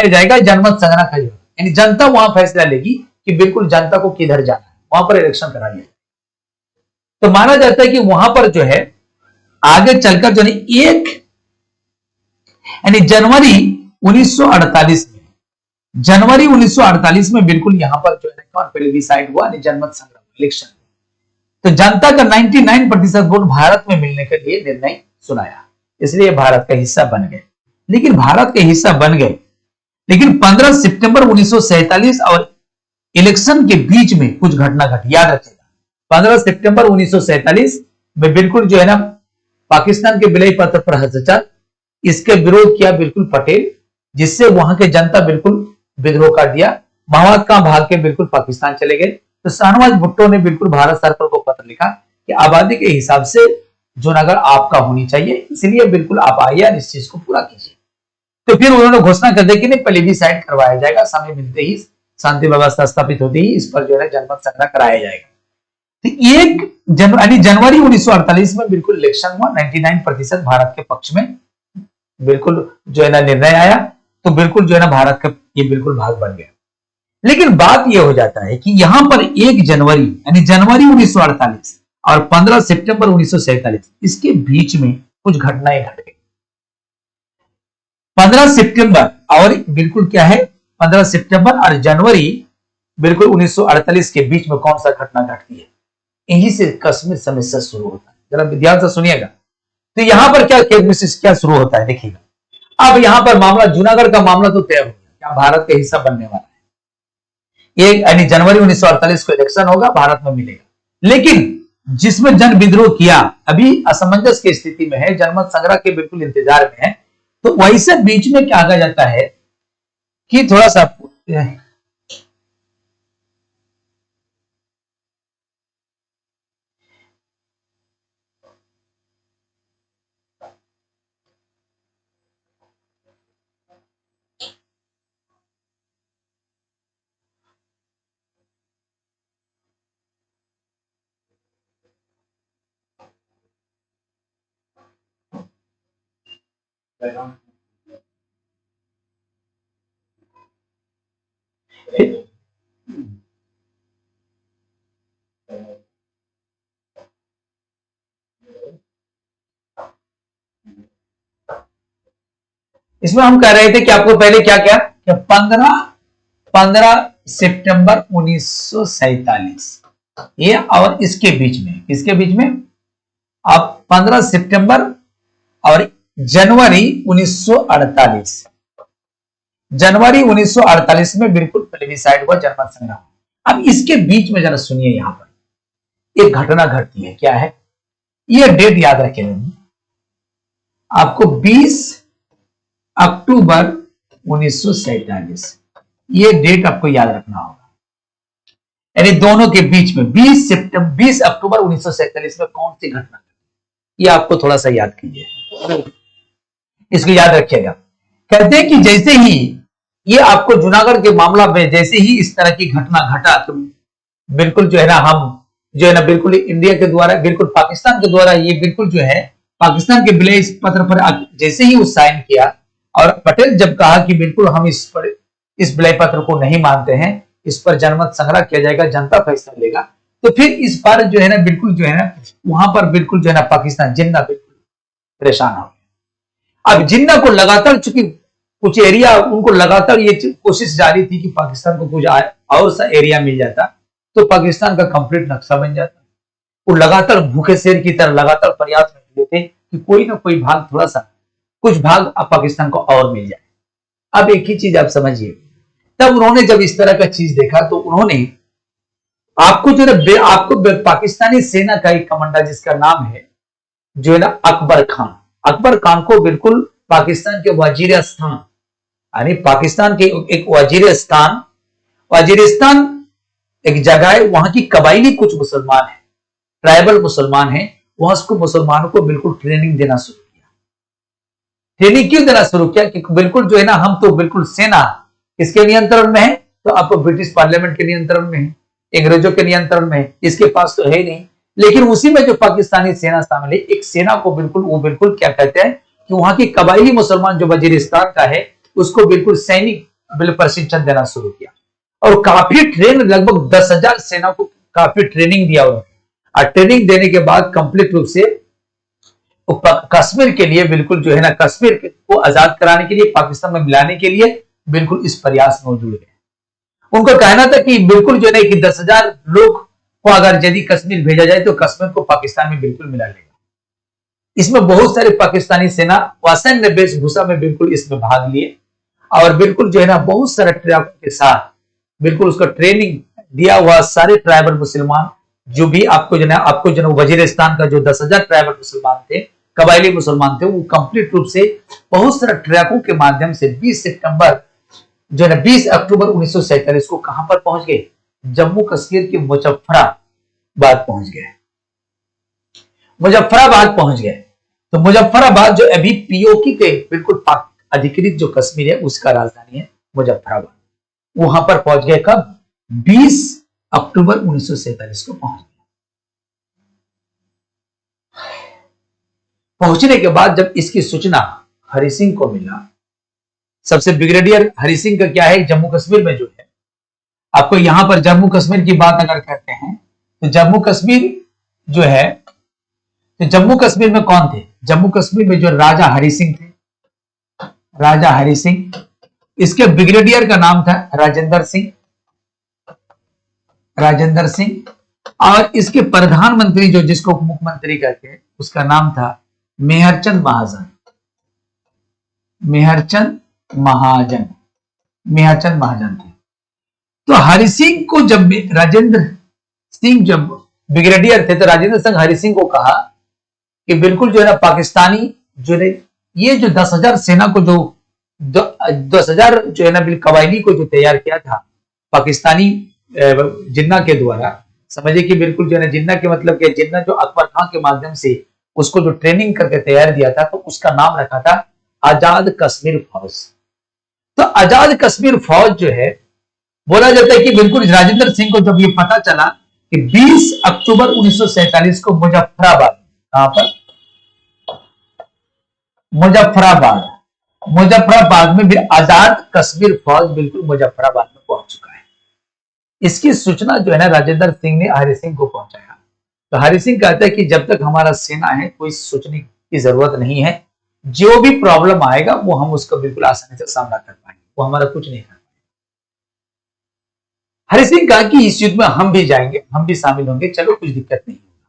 जाएगा, जनमत संग्रह का यानी जनता वहां फैसला लेगी कि बिल्कुल जनता को किधर जाना है, वहां पर इलेक्शन करा लिया। तो माना जाता है कि वहां पर जो है आगे चलकर जो एक यानी जनवरी 1948 में बिल्कुल यहां पर जो है प्लेबिसाइट हुआ, जनमत संग्रह इलेक्शन। तो जनता का 99% वोट भारत में मिलने के लिए निर्णय सुनाया, इसलिए भारत का हिस्सा बन गए। लेकिन भारत के हिस्सा बन गए, लेकिन 15 सितंबर 1947 और इलेक्शन के बीच में कुछ घटना घटी, याद रखिएगा। 15 सितंबर 1947 में बिल्कुल जो है ना पाकिस्तान के विलय पत्र पर हस्ताक्षर, इसके विरोध किया बिल्कुल पटेल, जिससे वहां के जनता बिल्कुल विद्रोह कर दिया। महावत का भाग के बिल्कुल पाकिस्तान चले गए। तो शाहनवाज भुट्टो ने बिल्कुल भारत सरकार को पत्र लिखा कि आबादी के हिसाब से जूनागढ़ आपका होनी चाहिए, इसलिए बिल्कुल आप आइए और इस चीज को पूरा कीजिए। तो फिर उन्होंने घोषणा कर दी कि नहीं प्लेबिसाइड करवाया जाएगा, समय मिलते ही, शांति व्यवस्था स्थापित होती ही इस पर जो है जनमत संग्रह कराया जाएगा। तो एक जनवरी 1948 में बिल्कुल इलेक्शन हुआ, 99% भारत के पक्ष में बिल्कुल जो है ना निर्णय आया, तो बिल्कुल जो है ना भारत का ये बिल्कुल भाग बन गया। लेकिन बात यह हो जाता है कि यहां पर 1 जनवरी यानी जनवरी 1948 और 15 सितंबर 1947 इसके बीच में कुछ घटनाएं घट गई। 15 सितंबर और बिल्कुल क्या है 15 सितंबर और जनवरी बिल्कुल 1948 के बीच में कौन सा घटना घटती है, यहीं से कश्मीर समस्या शुरू होता है। जरा ध्यान से सुनिएगा। तो यहां पर क्या शुरू होता है देखिएगा। अब यहां पर मामला जूनागढ़ का मामला तो तय हो गया, क्या भारत का हिस्सा बनने वाला है। यानी जनवरी 1948 को इलेक्शन होगा, भारत में मिलेगा। लेकिन जिसमें जन विद्रोह किया अभी असमंजस की स्थिति में है, जनमत संग्रह के बिल्कुल इंतजार में है, तो वहीं से बीच में क्या कहा जाता है कि थोड़ा सा इसमें हम कह रहे थे कि आपको पहले क्या क्या कि 15 सितंबर 1947 ये और इसके बीच में आप 15 सितंबर और जनवरी 1948 में बिल्कुल प्लेबिसाइड हुआ, जनमत संग्रह। अब इसके बीच में जरा सुनिए, यहां पर एक घटना घटती है, क्या है ये डेट याद रखें आपको, 20 अक्टूबर 1947 ये डेट आपको याद रखना होगा। यानी दोनों के बीच में 20 अक्टूबर 1947 में कौन सी घटना, ये आपको थोड़ा सा याद कीजिए, इसको याद रखिएगा। कहते हैं कि जैसे ही ये आपको जूनागढ़ के मामला में जैसे ही इस तरह की घटना घटा, तो बिल्कुल जो है ना हम जो है ना बिल्कुल इंडिया के द्वारा बिल्कुल पाकिस्तान के द्वारा ये बिल्कुल जो है पाकिस्तान के विलय पत्र पर जैसे ही वो साइन किया, और पटेल जब कहा कि बिल्कुल हम इस विलय पत्र को नहीं मानते हैं, इस पर जनमत संग्रह किया जाएगा, जनता फैसला लेगा, तो फिर इस बार जो है ना बिल्कुल जो है ना वहां पर बिल्कुल जो है ना पाकिस्तान जिन्ना बिल्कुल परेशान हो गया। अब जिन्ना को लगातार चूंकि कुछ एरिया उनको लगातार ये कोशिश जारी थी कि पाकिस्तान को कुछ और सा एरिया मिल जाता तो पाकिस्तान का कंप्लीट नक्शा बन जाता। वो लगातार भूखे शेर की तरह लगातार प्रयास में लगे थे कि कोई ना कोई भाग थोड़ा सा कुछ भाग अब पाकिस्तान को और मिल जाए। अब एक ही चीज आप समझिए, तब उन्होंने जब इस तरह का चीज देखा तो उन्होंने आपको जो है आपको पाकिस्तानी सेना का एक कमांडर जिसका नाम है जो है ना अकबर खान को बिल्कुल पाकिस्तान के वजीरिस्तान यानी पाकिस्तान के एक वजीरिस्तान एक जगह है, वहां की कबायली कुछ मुसलमान है, ट्राइबल मुसलमान है, वहां उसको मुसलमानों को बिल्कुल ट्रेनिंग देना शुरू किया। ट्रेनिंग क्यों देना शुरू किया कि बिल्कुल जो है ना हम तो बिल्कुल सेना किसके नियंत्रण में है, तो आपको ब्रिटिश पार्लियामेंट के नियंत्रण में है, अंग्रेजों के नियंत्रण में है, इसके पास तो है नहीं। लेकिन उसी में जो पाकिस्तानी सेना शामिल है, एक सेना को बिल्कुल क्या कहते हैं कि वहां की कबायली मुसलमान जो वजीरिस्तान का है उसको बिल्कुल सैनिक प्रशिक्षण देना शुरू किया, और काफी ट्रेन लगभग 10,000 सेना को काफी ट्रेनिंग दिया उन्होंने। और ट्रेनिंग देने के बाद कंप्लीट रूप से कश्मीर के लिए बिल्कुल जो है ना कश्मीर को आजाद कराने के लिए, पाकिस्तान में मिलाने के लिए बिल्कुल इस प्रयास में जुड़ गए। उनको कहना था कि बिल्कुल जो है कि 10,000 लोग को अगर यदि कश्मीर भेजा जाए तो कश्मीर को पाकिस्तान में बिल्कुल मिला लेगा। इसमें बहुत सारे पाकिस्तानी सेना सैन्य वेशभूषा में बिल्कुल इसमें भाग लिए, और बिल्कुल जो है ना बहुत सारे ट्रैकों के साथ बिल्कुल उसका ट्रेनिंग दिया हुआ सारे ट्राइबल मुसलमान जो भी आपको जो है वजीरिस्तान का जो 10,000 ट्राइबल मुसलमान थे, कबायली मुसलमान थे, वो कंप्लीट रूप से बहुत सारे ट्रैकों के माध्यम से 20 अक्टूबर 1947 को कहां पर पहुंच गए, जम्मू कश्मीर के मुजफ्फराबाद पहुंच गए। तो मुजफ्फराबाद जो अभी पीओके के बिल्कुल अधिकृत जो कश्मीर है उसका राजधानी है मुजफ्फराबाद। वहां पर पहुंच गए कब? 20 अक्टूबर 1947 को पहुंच गए। पहुंचने के बाद जब इसकी सूचना हरि सिंह को मिला, सबसे ब्रिगेडियर हरि सिंह का क्या है, जम्मू कश्मीर में जो है, आपको यहां पर जम्मू कश्मीर की बात अगर करते हैं तो जम्मू कश्मीर जो है, तो जम्मू कश्मीर में कौन थे? जम्मू कश्मीर में जो राजा हरि सिंह थे, राजा हरि सिंह, इसके ब्रिगेडियर का नाम था राजेंद्र सिंह, राजेंद्र सिंह, और इसके प्रधानमंत्री जो जिसको मुख्यमंत्री कहते हैं उसका नाम था मेहरचंद महाजन, मेहरचंद महाजन, मेहरचंद महाजन थे। तो हरि सिंह को जब राजेंद्र सिंह जब ब्रिगेडियर थे तो राजेंद्र सिंह हरि सिंह को कहा कि बिल्कुल जो है ना पाकिस्तानी जो है ये जो 10,000 सेना को जो 10,000 जो है ना कबायली को जो तैयार किया था पाकिस्तानी जिन्ना के द्वारा, समझिए कि बिल्कुल जो है ना जिन्ना के मतलब कि जिन्ना जो अकबर खान के माध्यम से उसको जो ट्रेनिंग करके तैयार दिया था, तो उसका नाम रखा था आजाद कश्मीर फौज। तो आजाद कश्मीर फौज जो है, बोला जाता है कि बिल्कुल राजेंद्र सिंह को जब ये पता चला कि 20 अक्टूबर 1947 को मुजफ्फराबाद, कहां पर? मुजफ्फराबाद, मुजफ्फराबाद में भी आजाद कश्मीर फौज बिल्कुल मुजफ्फराबाद में पहुंच चुका है। इसकी सूचना जो है ना राजेंद्र सिंह ने हरि सिंह को पहुंचाया। तो हरि सिंह कहता है कि जब तक हमारा सेना है कोई सोचने की जरूरत नहीं है, जो भी प्रॉब्लम आएगा वो हम उसका बिल्कुल आसानी से सामना कर पाएंगे, वो हमारा कुछ नहीं कर पाएंगे। हरि सिंह कहा कि इस युद्ध में हम भी जाएंगे, हम भी शामिल होंगे, चलो कुछ दिक्कत नहीं होगा।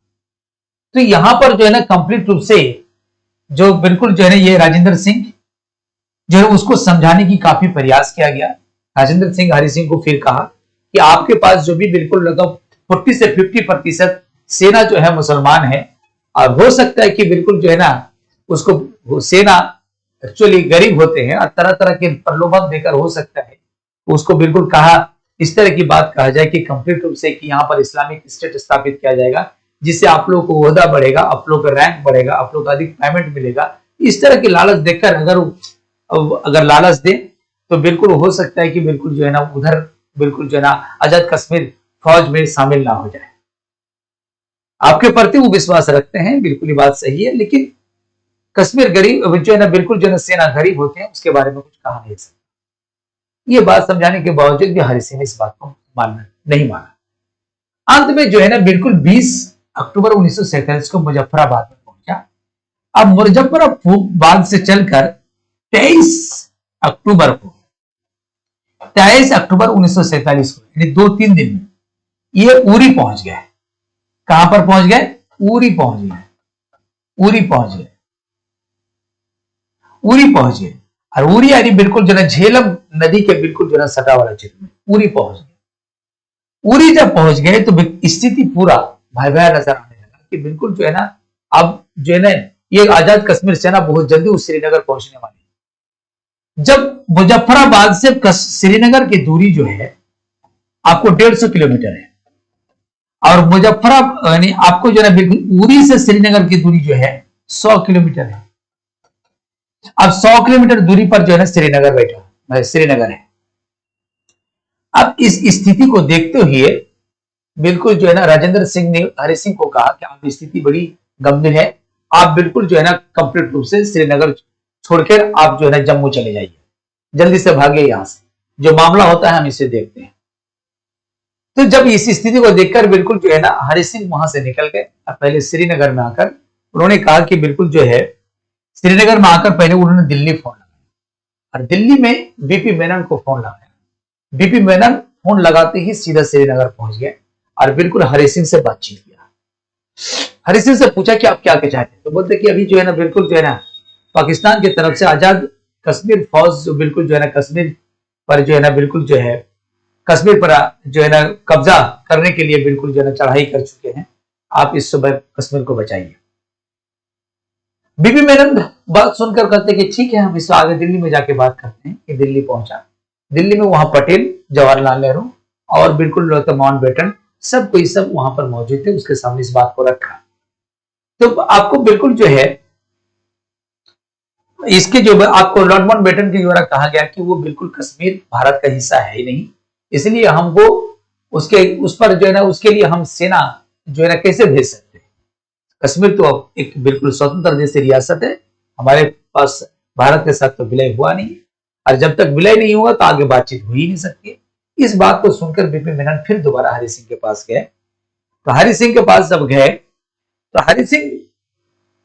तो यहां पर जो है ना कंप्लीट रूप से जो बिल्कुल जो है ना ये राजेंद्र सिंह जो है उसको समझाने की काफी प्रयास किया गया। राजेंद्र सिंह हरि सिंह को फिर कहा कि आपके पास जो भी बिल्कुल लगभग 40 से 50% सेना जो है मुसलमान है, और हो सकता है कि बिल्कुल जो है ना उसको सेना एक्चुअली गरीब होते हैं और तरह तरह के प्रलोभन देकर हो सकता है उसको बिल्कुल कहा, इस तरह की बात कहा जाए कि कंप्लीट रूप से कि यहाँ पर इस्लामिक स्टेट स्थापित किया जाएगा, जिससे आप लोगों को ओहदा बढ़ेगा, आप लोगों का रैंक बढ़ेगा, आप लोगों को अधिक पेमेंट मिलेगा। इस तरह की लालच देखकर अगर लालच दे तो बिल्कुल हो सकता है कि बिल्कुल जो है ना उधर बिल्कुल जो है ना आजाद कश्मीर फौज में शामिल ना हो जाए। आपके प्रति वो विश्वास रखते हैं, बिल्कुल ये बात सही है, लेकिन कश्मीर गरीब जो है ना बिल्कुल जो है ना सेना गरीब होते हैं, उसके बारे में कुछ कहा नहीं सकता। ये बात समझाने के बावजूद भी हरि सिंह ने इस बात को नहीं माना। अंत में जो है ना बिल्कुल 20 अक्टूबर 1947 को मुजफ्फराबाद में पहुंचा। अब मुजफ्फराबाद से चलकर 23 अक्टूबर 1947 को यानी 2-3 दिन में ये उरी पहुंच गए। कहां पर पहुंच गए? उरी पहुंच गए, उरी पहुंच गए, उरी पहुंच गए। और उरी यानी बिल्कुल जो है झेलम नदी के बिल्कुल जो है सटा वाला क्षेत्र में उरी पहुंच गए। उरी जब पहुंच गए तो स्थिति पूरा भयावह नजर आने लगा कि बिल्कुल जो है ना अब जो है ना ये आजाद कश्मीर सेना बहुत जल्दी उस श्रीनगर पहुंचने वाली है। जब मुजफ्फराबाद से श्रीनगर की दूरी जो है आपको 150 किलोमीटर है, और मुजफ्फराबाद यानी आपको जो है बिल्कुल उरी से श्रीनगर की दूरी जो है 100 किलोमीटर है। अब 100 किलोमीटर दूरी पर जो है ना श्रीनगर बैठा, श्रीनगर है। अब इस स्थिति को देखते हुए बिल्कुल जो है ना राजेंद्र सिंह ने हरि सिंह को कहा कि आप स्थिति बड़ी गंभीर है, आप बिल्कुल जो है ना कंप्लीट रूप से श्रीनगर छोड़कर आप जो है ना जम्मू चले जाइए, जल्दी से भागे यहां से, जो मामला होता है हम इसे देखते हैं। तो जब इस स्थिति को देखकर बिल्कुल जो है ना हरि सिंह वहां से निकल गए और पहले श्रीनगर में आकर उन्होंने कहा कि बिल्कुल जो है श्रीनगर में आकर पहले उन्होंने दिल्ली फोन लगाया और दिल्ली में बीपी मेनन को फोन लगाया। बीपी मेनन फोन लगाते ही सीधा श्रीनगर पहुंच गए और बिल्कुल हरि सिंह से बातचीत किया। हरि सिंह से पूछा कि आप क्या चाहते हैं, तो बोलते कि अभी जो है ना बिल्कुल जो है ना पाकिस्तान की तरफ से आजाद कश्मीर फौज जो बिल्कुल जो है ना कश्मीर पर जो है ना बिल्कुल जो है कश्मीर पर जो है ना कब्जा करने के लिए बिल्कुल जो है ना चढ़ाई कर चुके हैं, आप इस सुबह कश्मीर को बचाइए। बीबी मेनन बात सुनकर कहते कि ठीक है, हम इससे आगे दिल्ली में जाके बात करते हैं। कि दिल्ली पहुंचा, दिल्ली में वहां पटेल, जवाहरलाल नेहरू और बिल्कुल माउंटबेटन सब कोई सब वहां पर मौजूद थे। उसके सामने इस बात को रखा। तो आपको बिल्कुल जो है इसके जो आपको लॉर्ड माउंटबेटन के द्वारा कहा गया कि वो बिल्कुल कश्मीर भारत का हिस्सा है ही नहीं, इसलिए हमको उसके उस पर जो है ना उसके लिए हम सेना जो है ना कैसे भेज सकते हैं। कश्मीर तो अब एक बिल्कुल स्वतंत्र देश रियासत है, हमारे पास भारत के साथ तो विलय हुआ नहीं, और जब तक विलय नहीं हुआ तो आगे बातचीत हो ही नहीं सकती। इस बात को सुनकर बीपी मेनन फिर दोबारा हरि सिंह के पास गए। तो हरि सिंह के पास जब गए तो हरि सिंह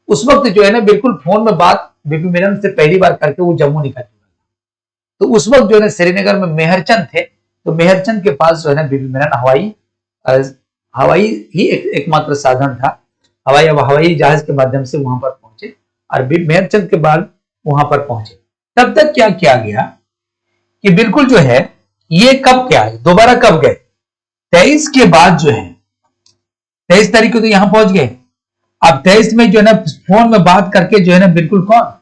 उस वक्त जो है ना बिल्कुल फोन में बात बीपी मेनन से पहली बार करके वो जम्मू निकल चुका था। तो उस वक्त जो है ना श्रीनगर में मेहरचंद थे, तो मेहरचंद के पास जो है ना बीपी मेनन हवाई ही एकमात्र साधन था, हवाई जहाज के माध्यम से वहां पर पहुंचे और मेहरचंद के बाद वहां पर पहुंचे। तब तक क्या किया गया कि बिल्कुल जो है ये कब क्या है दोबारा कब गए 23 के बाद जो है 23 तारीख को तो यहां पहुंच गए। अब 23 में जो है ना फोन में बात करके जो है ना बिल्कुल कौन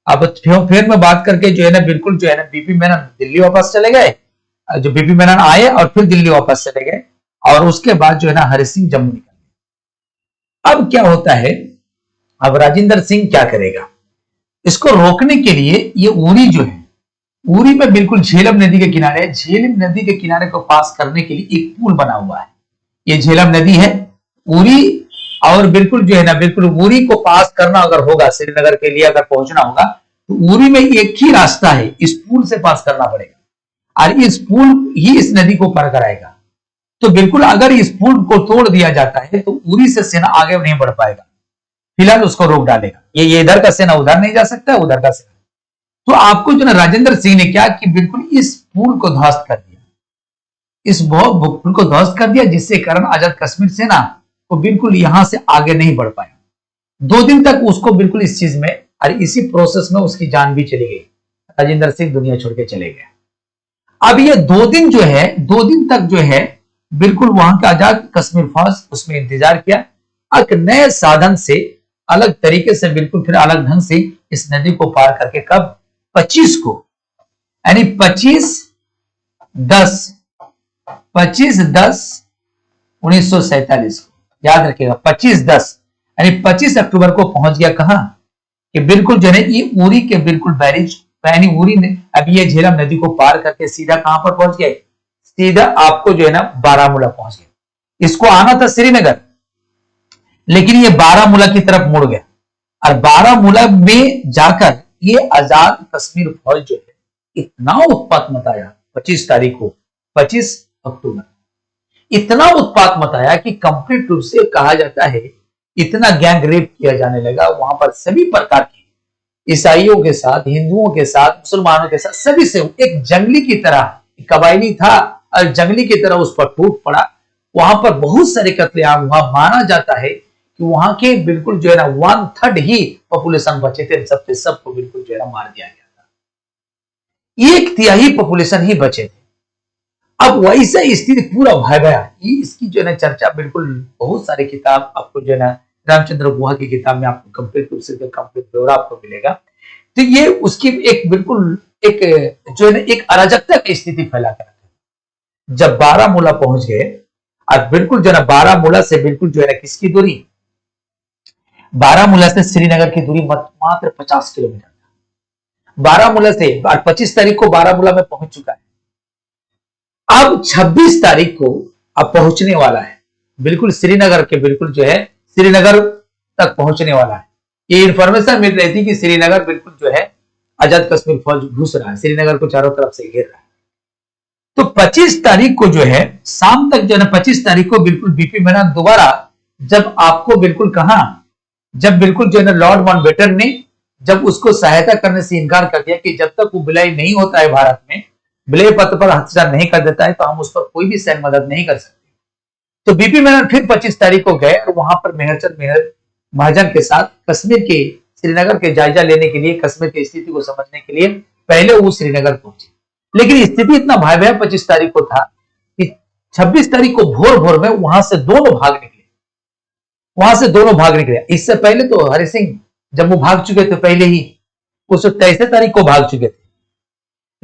अब फिर में बात करके जो है ना बिल्कुल जो है ना बीपी मेनन दिल्ली वापस चले गए, जो बीपी मेनन आए और फिर दिल्ली वापस चले गए, और उसके बाद जो है ना हरि सिंह जम्मू निकल गए। अब क्या होता है, अब राजेंद्र सिंह क्या करेगा, इसको रोकने के लिए ये उरी जो है, उरी में बिल्कुल झेलम नदी के किनारे, झेलम नदी के किनारे को पास करने के लिए एक पुल बना हुआ है। ये झेलम नदी है, उरी, और बिल्कुल जो है ना बिल्कुल उरी को पास करना अगर होगा, श्रीनगर के लिए अगर पहुंचना होगा तो उरी में एक ही रास्ता है, इस पुल से पास करना पड़ेगा, और इस पुल ही इस नदी को पार कराएगा। तो बिल्कुल अगर इस पुल को तोड़ दिया जाता है तो उरी से सेना आगे नहीं बढ़ पाएगा, फिलहाल उसको रोक डालेगा। ये इधर का सेना उधर नहीं जा सकता, उधर का सेना। तो आपको जो ना राजेंद्र सिंह ने क्या कि बिल्कुल इस पुल को ध्वस्त कर दिया, इस पुल को ध्वस्त कर दिया, जिससे कारण आजाद कश्मीर सेना को बिल्कुल यहां से आगे नहीं बढ़ पाया। 2 दिन तक उसको बिल्कुल इस चीज में और इसी प्रोसेस में उसकी जान भी चली गई, राजेंद्र सिंह दुनिया छोड़ के चले गए। अब ये 2 दिन जो है 2 दिन तक जो है बिल्कुल वहां के आजाद कश्मीर फौज उसमें इंतजार किया, एक नए साधन से अलग तरीके से बिल्कुल फिर अलग ढंग से इस नदी को पार करके कब 25 को, यानी 25/10/1947 को याद रखिएगा, 25/10 यानी 25 अक्टूबर को पहुंच गया। कहां कि बिल्कुल जो है ये उरी के बिल्कुल बैरिज, यानी उरी ने अब ये झेलम नदी को पार करके सीधा कहां पर पहुंच गए, सीधा आपको जो है ना बारामूला पहुंच गए। इसको आना था श्रीनगर, लेकिन ये बारामूला की तरफ मुड़ गया, और बारामूला में जाकर ये आजाद कश्मीर फौज जो है इतना उत्पात मचाया 25 तारीख को, 25 अक्टूबर, इतना उत्पात मचाया कि कंप्लीट रूप से कहा जाता है इतना गैंग रेप किया जाने लगा वहां पर, सभी प्रकार की ईसाइयों के साथ, हिंदुओं के साथ, मुसलमानों के साथ, सभी से एक जंगली की तरह, कबायली था और जंगली की तरह उस पर टूट पड़ा। वहां पर बहुत सारे कत्लेआम हुआ, माना जाता है कि वहां के बिल्कुल जो है ना 1/3 ही पॉपुलेशन बचे थे, सबसे सबको बिल्कुल जो है ना मार दिया गया था, 1/3 पॉपुलेशन ही बचे थे। अब वैसा स्थिति पूरा भयावह, इसकी जो है ना चर्चा बिल्कुल बहुत सारे किताब आपको जो है ना रामचंद्र गुहा की किताब में आपको कंप्लीट रूप से कंप्लीट ब्यौरा आपको मिलेगा। तो ये उसकी एक बिल्कुल एक जो है ना एक अराजकता की स्थिति फैला कर जब बारामूला पहुंच गए, और बिल्कुल जो है ना बारामूला से बिल्कुल जो है ना किसकी दूरी, बारामूला से श्रीनगर की दूरी मात्र 50 किलोमीटर, बारामूला से 25 तारीख को बारामूला में पहुंच चुका है। अब 26 तारीख को अब पहुंचने वाला है, बिल्कुल श्रीनगर के बिल्कुल जो है श्रीनगर तक पहुंचने वाला है। ये इंफॉर्मेशन मिल रही थी कि श्रीनगर बिल्कुल जो है आजाद कश्मीर फौज घुस रहा है, श्रीनगर को चारों तरफ से घेर रहा है। तो 25 तारीख को जो है शाम तक जो है 25 तारीख को बिल्कुल बीपी मेनन दोबारा जब आपको बिल्कुल कहा, जब बिल्कुल जो है ना लॉर्ड माउंटबेटन ने जब उसको सहायता करने से इनकार कर दिया कि जब तक वो विलय नहीं होता है भारत में, विलय पत्र पर हस्ताक्षर नहीं कर देता है, तो हम उस पर कोई भी सैन्य मदद नहीं कर सकते। तो बीपी मेनन फिर 25 तारीख को गए और वहां पर मेहरचंद महाजन के साथ कश्मीर के श्रीनगर के जायजा लेने के लिए, कश्मीर की स्थिति को समझने के लिए पहले वो श्रीनगर पहुंचे। लेकिन स्थिति इतना भयावह 25 तारीख को था कि 26 तारीख को भोर भोर में वहां से दोनों भाग निकले। इससे पहले तो हरि सिंह जम्मू भाग चुके थे, पहले ही वो 23 तारीख को भाग चुके थे।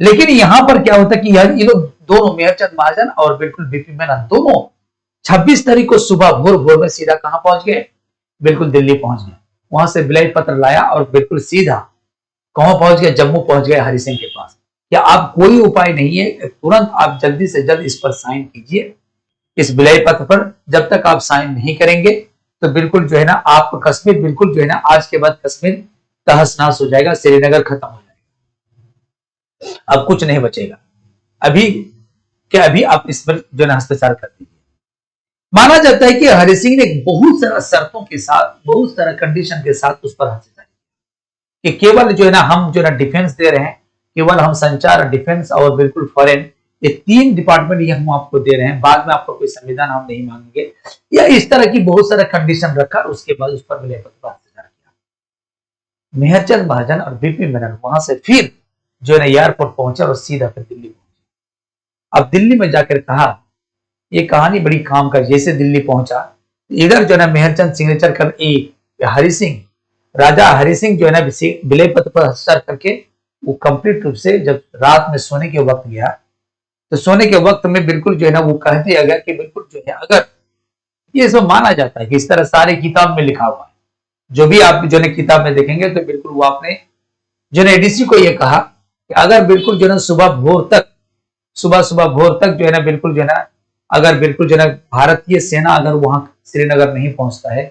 लेकिन यहां पर क्या होता कि ये लोग दोनों मेहरचंद महाजन और बिल्कुल बीपी मेनन दोनों 26 तारीख को सुबह भोर भोर में सीधा कहां पहुंच गए, बिल्कुल दिल्ली पहुंच गए। वहां से विलय पत्र लाया और बिल्कुल सीधा कहां पहुंच गए? जम्मू पहुंच गए हरि सिंह के पास। क्या आप कोई उपाय नहीं है, तुरंत आप जल्दी से जल्द इस पर साइन कीजिए, इस विलय पत्र पर। जब तक आप साइन नहीं करेंगे तो बिल्कुल जो है ना, आप कश्मीर बिल्कुल जो है ना, आज के बाद कश्मीर तहस नहस हो जाएगा, श्रीनगर खत्म हो जाएगा, अब कुछ नहीं बचेगा। अभी क्या, अभी आप इस पर जो है हस्ताक्षर कर दीजिए। माना जाता है कि हरि सिंह ने बहुत सारा शर्तों के साथ, बहुत सारा कंडीशन के साथ उस पर हस्ताक्षर कि केवल जो है ना, हम जो है ना डिफेंस दे रहे हैं, केवल हम संचार, डिफेंस और बिल्कुल फॉरेन, ये 3 डिपार्टमेंट ये हम आपको दे रहे हैं, बाद में आपको कोई संविधान हम नहीं मांगेंगे, या इस तरह की बहुत सारा कंडीशन रखा। उसके बाद उस पर विलय पत्र हस्ताक्षर किया। मेहरचंद महाजन और बीपी मेनन वहां से फिर जो है ना एयरपोर्ट पहुंचे और सीधा फिर दिल्ली पहुंचे। अब दिल्ली में जाकर कहा, ये कहानी बड़ी काम का, जैसे दिल्ली पहुंचा इधर जो है ना मेहरचंद सिग्नेचर कर, हरि सिंह, राजा हरि सिंह जो है ना विलय पत्र पर हस्ताक्षर करके वो कंप्लीट रूप से जब रात में सोने के वक्त गया, तो सोने के वक्त में बिल्कुल जो है ना वो कह दिया गया कि बिल्कुल जो है, अगर ये सब माना जाता है कि इस तरह सारे किताब में लिखा हुआ है, जो भी आप जो है किताब में देखेंगे तो बिल्कुल वो आपने जो है एडीसी को ये कहा कि अगर बिल्कुल जो है ना सुबह भोर तक जो है ना बिल्कुल जो है ना, अगर बिल्कुल जो है ना भारतीय सेना अगर वहां श्रीनगर नहीं पहुंचता है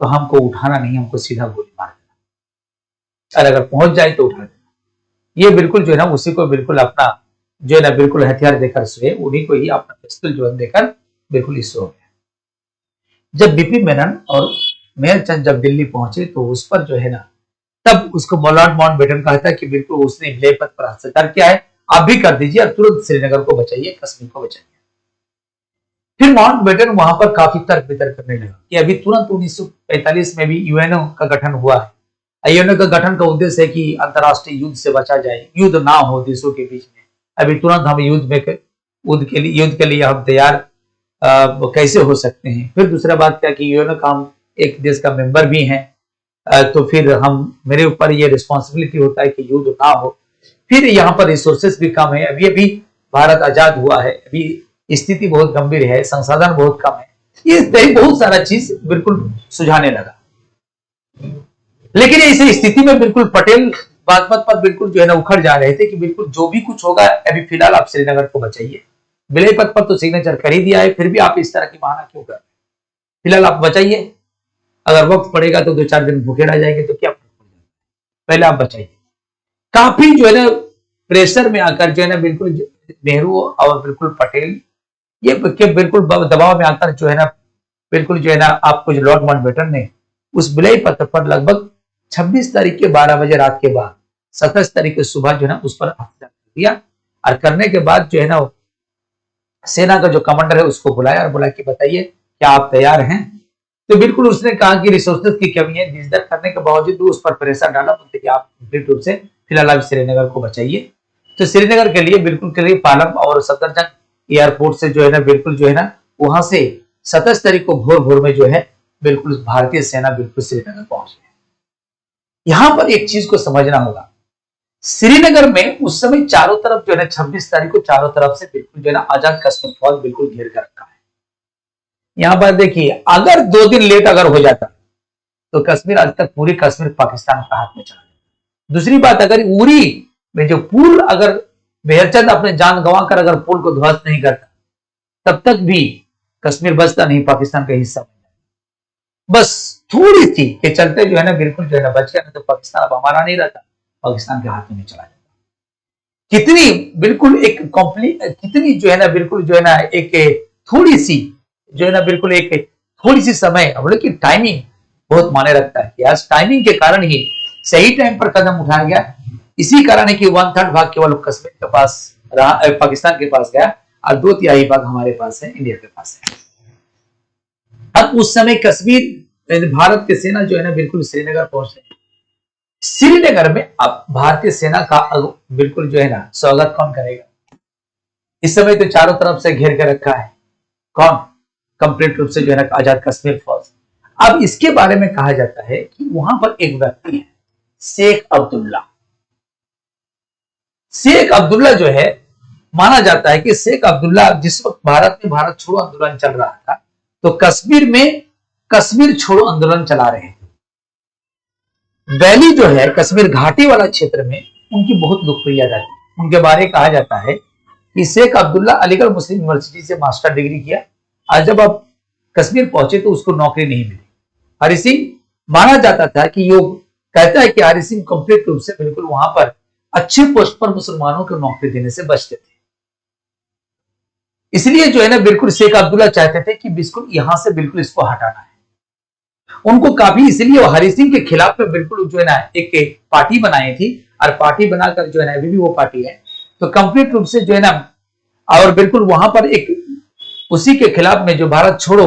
तो हमको उठाना नहीं, हमको सीधा गोली मार देना, और अगर पहुंच जाए तो उठा देना। ये बिल्कुल जो है ना उसी को बिल्कुल अपना जो है ना बिल्कुल हथियार देकर सोए, उन्हीं को ही अपना पिस्तौल जो है देकर बिल्कुल सो गए। जब बीपी मेनन और मेहरचंद जब दिल्ली पहुंचे तो उस पर जो है ना, तब उसको लॉर्ड माउंटबेटन कहा था कि बिल्कुल उसने विलय पत्र पर हस्ताक्षर किया है, आप भी कर दीजिए और तुरंत श्रीनगर को बचाइए, कश्मीर को बचाइए। फिर माउंटबेटन वहां पर काफी तर्क वितर्क करने लगा कि अभी तुरंत 1945 में भी यूएनओ का गठन हुआ है। यूएनओ का गठन का उद्देश्य है कि अंतर्राष्ट्रीय युद्ध से बचा जाए, युद्ध ना हो देशों के बीच में। अभी तुरंत हम युद्ध के लिए हम तैयार कैसे हो सकते हैं? फिर दूसरा बात क्या कि यूएनओ का हम एक देश का मेंबर भी हैं, तो फिर हम, मेरे ऊपर ये रिस्पॉन्सिबिलिटी होता है कि युद्ध ना हो। फिर यहाँ पर रिसोर्सेस भी कम है, अभी अभी भारत आजाद हुआ है, अभी स्थिति बहुत गंभीर है, संसाधन बहुत कम है, ये बहुत सारा चीज बिल्कुल सुझाने लगा। लेकिन इस स्थिति में बिल्कुल पटेल बात पर बिल्कुल जो है ना उखड़ जा रहे थे कि बिल्कुल जो भी कुछ होगा, अभी फिलहाल आप श्रीनगर को बचाइए। विलय पत्र पर तो सिग्नेचर कर ही दिया है, फिर भी आप इस तरह की बहाना क्यों कर रहे हैं? फिलहाल आप बचाइए, अगर वक्त पड़ेगा तो 2-4 दिन भूखे रह जाएंगे तो क्या, पहले आप बचाइए। काफी जो है ना प्रेशर में आकर जो है ना बिल्कुल नेहरू और बिल्कुल पटेल ये बिल्कुल दबाव में आकर जो है ना बिल्कुल जो है ना, आपको जो लॉर्ड माउंटबेटन ने उस विलय पत्र पर लगभग 26 तारीख के 12 बजे रात के बाद 27 तारीख की सुबह जो है ना उस पर हस्ताक्षर कर दिया। और करने के बाद जो है ना सेना का जो कमांडर है उसको बुलाया और बोला कि बताइए क्या आप तैयार हैं? तो बिल्कुल उसने कहा कि रिसोर्सेज की कमी है, जिस दर करने के बावजूद भी उस पर प्रेशर डाला, बोलते कि आप कंप्लीट रूप से फिलहाल आप श्रीनगर को बचाइए। तो श्रीनगर के लिए बिल्कुल के लिए पालम और सफदरजंग एयरपोर्ट से जो है ना बिल्कुल जो है ना वहां से 27 तारीख को भोर भोर में जो है बिल्कुल भारतीय सेना बिल्कुल श्रीनगर पहुंच गई। यहां पर एक चीज को समझना होगा, श्रीनगर में उस समय चारों तरफ जो है ना 26 तारीख को चारों तरफ से बिल्कुल जो है ना आजाद कश्मीर फौज बिल्कुल घेर कर रखा है। यहां पर देखिए, अगर 2 दिन लेट अगर हो जाता तो कश्मीर आज तक पूरी कश्मीर पाकिस्तान के हाथ में चला जाता। दूसरी बात, अगर उरी में जो पुल अगर मेहरचंद अपने जान गंवाकर अगर पुल को ध्वस्त नहीं करता तब तक भी कश्मीर बचता नहीं, पाकिस्तान का हिस्सा बन। बस थोड़ी सी के चलते जो है ना बिल्कुल जो है ना बच गया, तो पाकिस्तान अब हमारा नहीं रहता, पाकिस्तान के हाथ में चला जाता। कितनी बिल्कुल एक कितनी जो है ना बिल्कुल जो है ना एक थोड़ी सी जो है ना बिल्कुल एक थोड़ी सी समय, लेकिन टाइमिंग बहुत माने रखता है कि आज टाइमिंग के कारण ही सही टाइम पर कदम उठाया गया। इसी कारण है कि 1/3 भाग केवल कश्मीर के पास रहा, पाकिस्तान के पास गया, और 2/3 भाग हमारे पास है, इंडिया के पास है। अब उस समय कश्मीर भारत की सेना जो है ना बिल्कुल श्रीनगर पहुंच रही है। श्रीनगर में अब भारतीय सेना का बिल्कुल जो है ना स्वागत कौन करेगा? इस समय तो चारों तरफ से घेर के रखा है, कौन? कंप्लीट रूप से जो है ना आजाद कश्मीर फौज। अब इसके बारे में कहा जाता है कि वहां पर एक व्यक्ति है, शेख अब्दुल्ला। शेख अब्दुल्ला जो है, माना जाता है कि शेख अब्दुल्ला जिस वक्त भारत में भारत छोड़ो आंदोलन चल रहा था तो कश्मीर में कश्मीर छोड़ो आंदोलन चला रहे थे। वैली जो है कश्मीर घाटी वाला क्षेत्र में उनकी बहुत लोकप्रियता थी। उनके बारे में कहा जाता है कि शेख अब्दुल्ला अलीगढ़ मुस्लिम यूनिवर्सिटी से मास्टर डिग्री किया और जब आप कश्मीर पहुंचे तो उसको नौकरी नहीं मिली। हरि सिंह माना जाता था कि योग कहता है कि हरि सिंह कंप्लीट रूप से बिल्कुल वहां पर अच्छे पोस्ट पर मुसलमानों को नौकरी देने से बचते थे। इसलिए जो है ना बिल्कुल शेख अब्दुल्ला चाहते थे कि बिल्कुल यहां से बिल्कुल इसको हटाना है। उनको काफी इसलिए हरि सिंह के खिलाफ में बिल्कुल जो है ना एक पार्टी बनाई थी और पार्टी बनाकर जो है ना अभी भी वो पार्टी है। तो कंप्लीट रूप से जो है ना और बिल्कुल वहां पर एक उसी के खिलाफ में जो भारत छोड़ो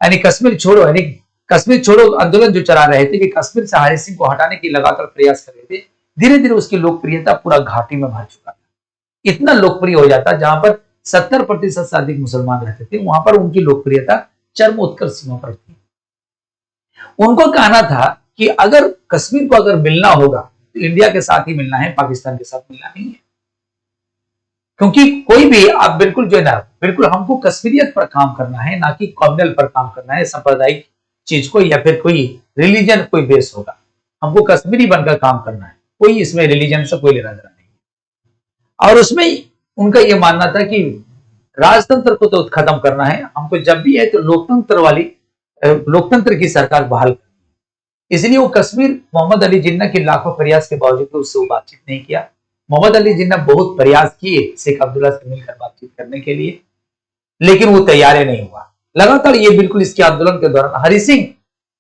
यानी कश्मीर छोड़ो आंदोलन जो चला रहे थे कि कश्मीर से हरि सिंह को हटाने की लगातार प्रयास कर रहे थे। धीरे धीरे उसकी लोकप्रियता पूरा घाटी में भर चुका था। इतना लोकप्रिय हो जाता जहां पर 70% से अधिक मुसलमान रहते थे, वहां पर उनकी लोकप्रियता चरमोत्कर्ष सीमा पर थी। उनको कहना था कि अगर कश्मीर को अगर मिलना होगा तो इंडिया के साथ ही मिलना है, पाकिस्तान के साथ मिलना नहीं है। क्योंकि कोई भी आप बिल्कुल जो है ना बिल्कुल हमको कश्मीरियत पर काम करना है, ना कि कॉम्युनल पर काम करना है, सांप्रदायिक चीज को या फिर कोई रिलीजन कोई बेस होगा। हमको कश्मीरी बनकर काम करना है, कोई इसमें रिलीजन से कोई लेना देना नहीं। और उसमें उनका यह मानना था कि राजतंत्र को तो खत्म करना है, हमको जब भी है तो लोकतंत्र की सरकार बहाल करनी। इसलिए वो कश्मीर मोहम्मद अली जिन्ना के लाखों प्रयास के बावजूद उससे वो बातचीत नहीं किया। मोहम्मद अली जिन्ना बहुत प्रयास किए शेख अब्दुल्ला से मिलकर बातचीत करने के लिए, लेकिन वो तैयार नहीं हुआ। लगातार ये बिल्कुल इसके आंदोलन के दौरान हरि सिंह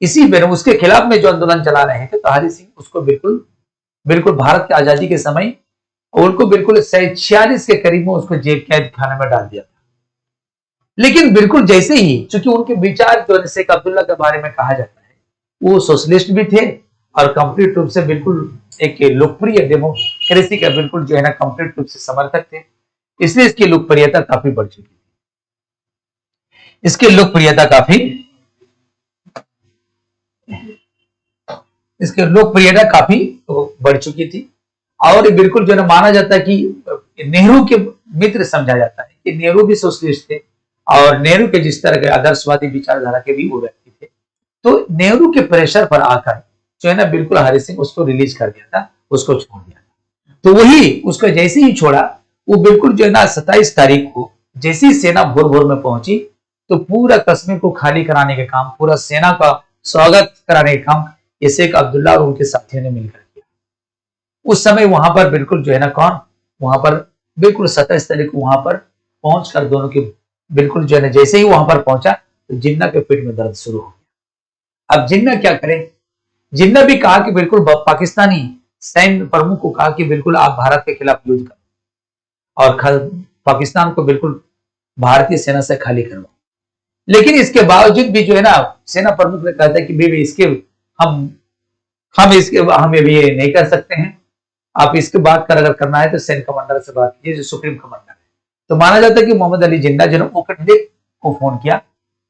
इसी में उसके खिलाफ में जो आंदोलन चला रहे थे, तो हरि सिंह उसको बिल्कुल भारत की आजादी के समय उनको बिल्कुल 46 के करीब में उसको जेल कैद खाने में डाल दिया था। लेकिन बिल्कुल जैसे ही चूंकि उनके विचार जो शेख अब्दुल्ला के बारे में कहा जाता है वो सोशलिस्ट भी थे और कंप्लीट रूप से बिल्कुल एक लोकप्रिय डेमोक्रेसी का बिल्कुल जो है ना कंप्लीट रूप से समर्थक थे। इसलिए इसकी लोकप्रियता काफी बढ़ चुकी थी। इसकी लोकप्रियता काफी बढ़ चुकी थी। और बिल्कुल जो है ना माना जाता है कि नेहरू के मित्र समझा जाता है कि नेहरू भी सोशलिस्ट थे और नेहरू के जिस तरह के आदर्शवादी विचारधारा के भी वो व्यक्ति थे। तो नेहरू के प्रेशर पर आकर जो है ना बिल्कुल हरि सिंह उसको रिलीज कर दिया था, उसको छोड़ दिया था। तो वही उसको जैसे ही छोड़ा वो बिल्कुल जो है ना 27 तारीख को जैसी सेना भोर भोर में पहुंची तो पूरा कश्मीर को खाली कराने के काम, पूरा सेना का स्वागत कराने का काम ये शेख अब्दुल्ला और उनके साथियों ने मिलकर किया। उस समय वहां पर बिल्कुल जो है ना वहां पर बिल्कुल 27 तारीख को वहां पर पहुंचकर दोनों के बिल्कुल जो है ना जैसे ही वहां पर पहुंचा तो जिन्ना के पेट में दर्द शुरू हो गया। अब जिन्ना क्या करें? जिन्ना भी कहा कि बिल्कुल पाकिस्तानी सैन्य प्रमुख को कहा कि बिल्कुल आप भारत के खिलाफ युद्ध करो और पाकिस्तान को बिल्कुल भारतीय सेना से खाली करवाओ। लेकिन इसके बावजूद भी जो है ना सेना प्रमुख ने कहा था कि बेबी इसके हम भी ये नहीं कर सकते हैं, आप इसके बात कर अगर करना है तो सैन्य कमांडर से बात कीजिए जो सुप्रीम कमांडर है। तो माना जाता है कि मोहम्मद अली जिन्ना जो ओकटले को फोन किया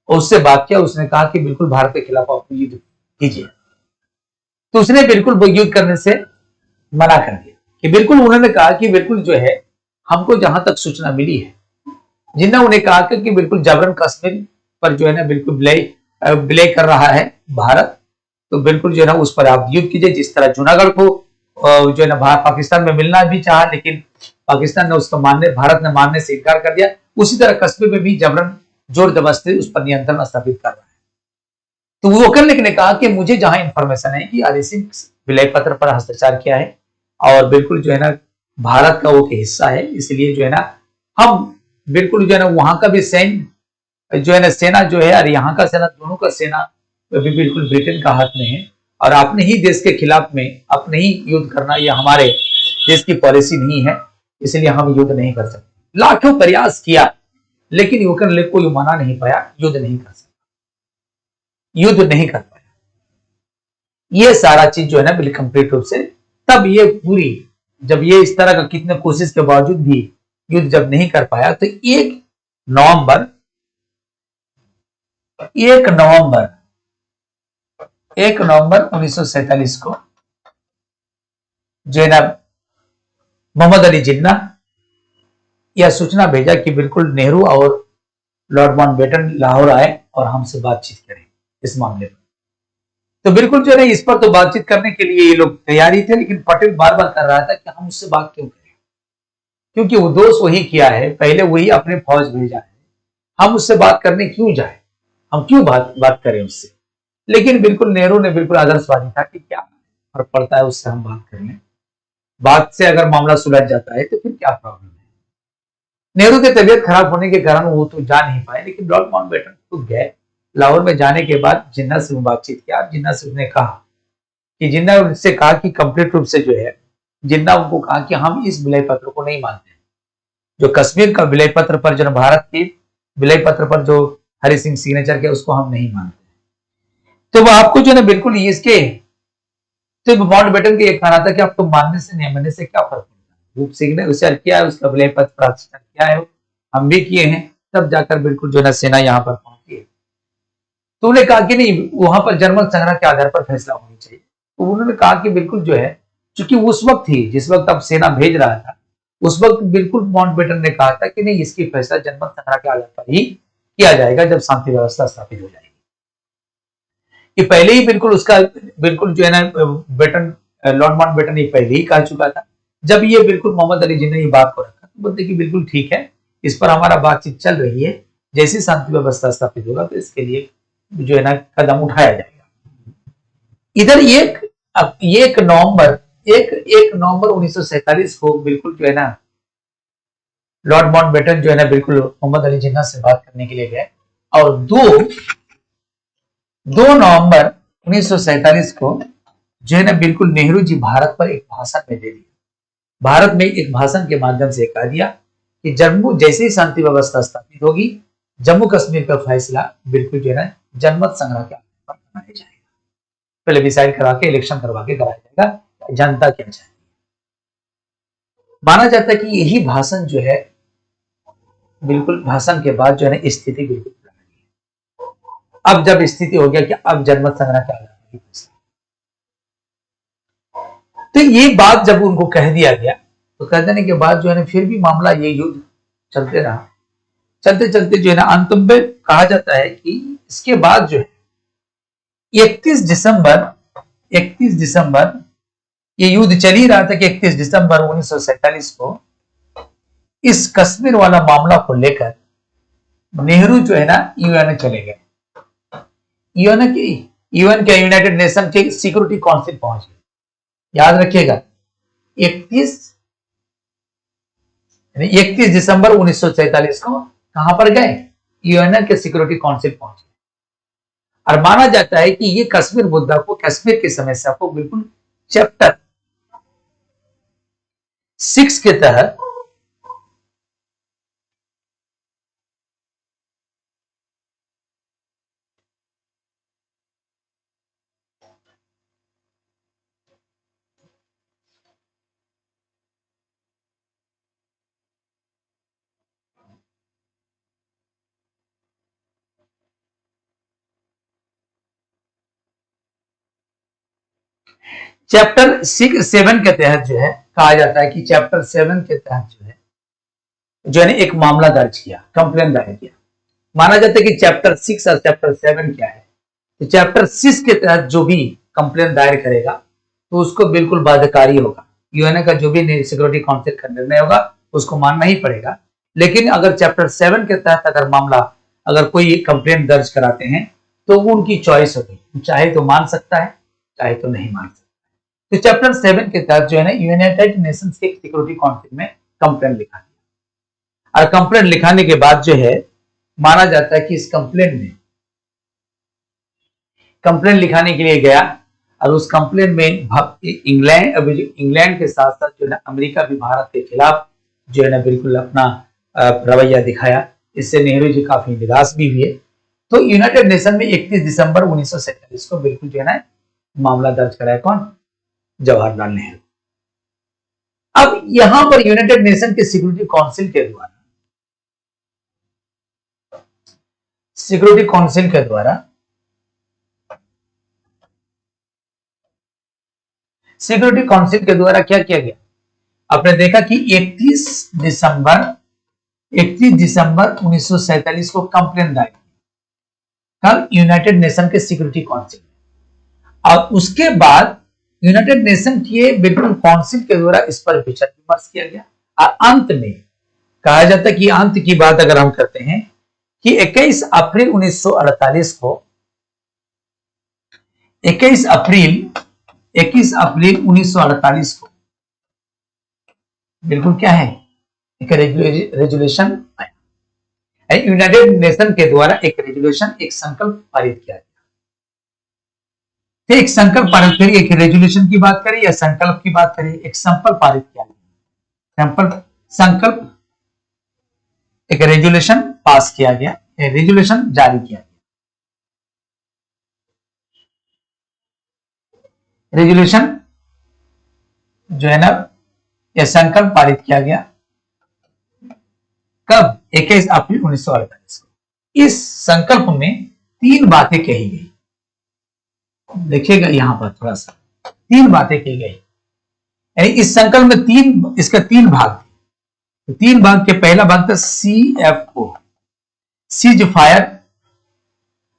और उससे बात किया। उसने कहा कि बिल्कुल भारत के खिलाफ आप युद्ध कीजिए। तो उसने बिल्कुल युद्ध करने से मना कर दिया कि बिल्कुल उन्होंने कहा कि बिल्कुल जो है हमको जहां तक सूचना मिली है, जिन्ना उन्हें कहा कि बिल्कुल जबरन कश्मीर पर जो है ना बिल्कुल विलय कर रहा है भारत, तो बिल्कुल जो है ना उस पर आप युद्ध कीजिए। जिस तरह जूनागढ़ को जो है ना पाकिस्तान में मिलना भी चाहा लेकिन पाकिस्तान ने उसको भारत ने मानने से इनकार कर दिया, उसी तरह कश्मीर में भी जबरन जोर जबरदस्ती उस पर नियंत्रण स्थापित कर रहा है। तो वो वकील ने कहा कि मुझे जहां इंफॉर्मेशन है कि हरि सिंह विलय पत्र पर हस्ताक्षर किया है और बिल्कुल जो है ना भारत का वो हिस्सा है, इसलिए जो है ना हम बिल्कुल जो है ना वहां का भी सैन्य जो है ना सेना जो है और यहाँ का सेना दोनों का सेना भी बिल्कुल ब्रिटेन का हाथ में है और अपने ही देश के खिलाफ में अपने ही युद्ध करना यह हमारे देश की पॉलिसी नहीं है, इसलिए हम युद्ध नहीं कर सकते। लाखों प्रयास किया लेकिन यूक्रेन ने कोई मना नहीं पाया, युद्ध नहीं कर पाया। ये सारा चीज जो है ना बिल्कुल कंप्लीट रूप से तब ये पूरी जब ये इस तरह का कितने कोशिश के बावजूद भी युद्ध जब नहीं कर पाया तो 1 नवंबर 1947 को जो है ना मोहम्मद अली जिन्ना यह सूचना भेजा कि बिल्कुल नेहरू और लॉर्ड माउंटबेटन लाहौर आए और हमसे बातचीत करें इस मामले में। तो बिल्कुल जो है इस पर तो बातचीत करने के लिए ये लोग तैयारी थे, लेकिन पटेल बार बार कर रहा था कि हम उससे बात क्यों करें, क्योंकि वो दोष वही किया है, पहले वही अपने फौज भेजा है, हम उससे बात करने क्यों जाए, हम क्यों बात करें उससे। लेकिन बिल्कुल नेहरू ने बिल्कुल आदर्शवादी था कि क्या फर्क पड़ता है, उससे हम बात कर लें, बात से अगर मामला सुलझ जाता है तो फिर क्या प्रॉब्लम है। नेहरू की तबीयत खराब होने के कारण वो तो जा नहीं पाए, लेकिन लॉर्ड माउंटबेटन खुद गए। लाहौर में जाने के बाद जिन्ना से बातचीत किया, जिन्ना से उसने कहा कि जिन्ना उससे कहा कि कंप्लीट रूप से जो है, जिन्ना उनको कहा कि हम इस विलय पत्र को नहीं मानते, जो कश्मीर का विलय पत्र पर, जो भारत के विलय पत्र पर जो हरि सिंह सिग्नेचर किया, उसको हम नहीं मानते। तो वो आपको जो है ना बिल्कुल इसके, तो माउंटबेटन का ये कहना था कि आपको मानने से नहीं मानने से क्या फर्क पड़ता है, सिग्नेचर किया है, उसका विलय पत्र प्राधिकरण किया है, हम भी किए हैं, तब जाकर बिल्कुल जो है ना सेना यहाँ पर पहुंची है। तो उन्होंने कहा कि नहीं, वहां पर जनमत संग्रह के आधार पर फैसला होना चाहिए। तो उन्होंने कहा कि बिल्कुल जो है, क्योंकि उस वक्त ही जिस वक्त अब सेना भेज रहा था, उस वक्त बिल्कुल माउंटबेटन ने कहा था कि नहीं, इसकी फैसला जनमत संग्रह के आधार पर ही किया जाएगा जब शांति व्यवस्था स्थापित हो जाएगी। कि पहले ही बिल्कुल उसका बिल्कुल जो है ना बेटन, लॉर्ड माउंटबेटन ये पहले ही कह चुका था। जब ये बिल्कुल मोहम्मद अली जिन्ना ने ये बात को रखा तो बोलते कि बिल्कुल ठीक है, इस पर हमारा बातचीत चल रही है, जैसी शांति व्यवस्था स्थापित होगा तो इसके लिए जो है ना कदम उठाया जाएगा। इधर एक नवंबर 1947 को बिल्कुल जो है ना लॉर्ड माउंटबेटन जो है ना बिल्कुल मोहम्मद अली जिन्ना से बात करने के लिए गए, और 2 नवंबर 1947 को जो है ना बिल्कुल नेहरू जी भारत पर एक भाषण में दे दिया। भारत में एक भाषण के माध्यम से कह दिया कि जम्मू जैसे ही शांति व्यवस्था स्थापित होगी, जम्मू कश्मीर का फैसला बिल्कुल जो है ना जनमत संग्रह के आधार पर कराया जाएगा, पहले डिसाइड करा के इलेक्शन करवा के कराया जाएगा, जनता क्या चाहती है। माना जाता है कि यही भाषण जो है बिल्कुल भाषण के बाद जो है ना स्थिति बिल्कुल, अब जब स्थिति हो गया कि अब जनमत संग्रह के आधार पर फैसला, तो ये बात जब उनको कह दिया गया, तो कह देने के बाद जो है ना फिर भी मामला ये युद्ध चलते रहा, चलते चलते जो है ना अंत में कहा जाता है कि इसके बाद जो है 31 दिसंबर ये युद्ध चल ही रहा था कि 31 दिसंबर 1947 को इस कश्मीर वाला मामला को लेकर नेहरू जो है ना यूएन चले गए। यूएन के यूनाइटेड नेशन के सिक्योरिटी काउंसिल पहुंच गए। याद रखिएगा 31 दिसंबर 1947 को कहां पर गए, यूएन के सिक्योरिटी काउंसिल पहुंचे। और माना जाता है कि ये कश्मीर मुद्दा को, कश्मीर की समस्या को बिल्कुल चैप्टर 6 के तहत चैप्टर 7 के तहत जो है कहा जाता है कि चैप्टर 7 के तहत जो है ना एक मामला दर्ज किया, कंप्लेन दायर किया। माना जाता है कि चैप्टर 6 और चैप्टर 7 क्या है, तो चैप्टर 6 के तहत जो भी कंप्लेन दायर करेगा तो उसको बिल्कुल बाध्यकारी होगा, यूएन का जो भी सिक्योरिटी काउंसिल का निर्णय होगा उसको मानना ही पड़ेगा। लेकिन अगर चैप्टर 7 के तहत अगर मामला, अगर कोई कंप्लेन दर्ज कराते हैं तो वो उनकी चॉइस होगी, चाहे तो मान सकता है चाहे तो नहीं मान सकता। तो चैप्टर 7 के तहत जो है ना यूनाइटेड नेशंस के सिक्योरिटी काउंसिल में कंप्लेन लिखा गया, और कंप्लेन लिखाने के बाद जो है माना जाता है कि इस कंप्लेन लिखाने के लिए गया, और उस कंप्लेन में इंग्लैंड के साथ साथ जो है अमेरिका भी भारत के खिलाफ जो है ना बिल्कुल अपना रवैया दिखाया। इससे नेहरू जी काफी निराश भी हुए। तो यूनाइटेड नेशन में 31 दिसंबर 1947 को बिल्कुल जो है ना मामला दर्ज कराया, कौन, जवाहरलाल नेहरू। अब यहां पर यूनाइटेड नेशन के सिक्योरिटी काउंसिल के द्वारा क्या किया गया, आपने देखा कि 31 दिसंबर 1947 को कंप्लेन दायर कब, यूनाइटेड नेशन के सिक्योरिटी काउंसिल। और उसके बाद यूनाइटेड नेशन की बिल्कुल काउंसिल के द्वारा इस पर विचार विमर्श किया गया और अंत में कहा जाता है कि अंत की बात अगर हम करते हैं कि 21 अप्रैल 1948 को 21 अप्रैल 1948 को बिल्कुल क्या है एक रेजुलेशन आया, यूनाइटेड नेशन के द्वारा एक रेजुलेशन, एक संकल्प पारित किया गया। तो एक संकल्प पारित करिए, एक रेजुलेशन की बात करें या संकल्प की बात करें, एक संकल्प पारित किया गया, संकल्प एक रेजुलेशन पास किया गया, रेजुलेशन जारी किया गया, रेजुलेशन जो है ना यह संकल्प पारित किया गया कब 21 अप्रैल 1948 को। इस संकल्प में 3 बातें कही गई, देखिएगा यहां पर थोड़ा सा 3 बातें कही गई, यानी इस संकल्प में इसका 3 भाग थे। 3 भाग के पहला भाग था CFO, सीज फायर,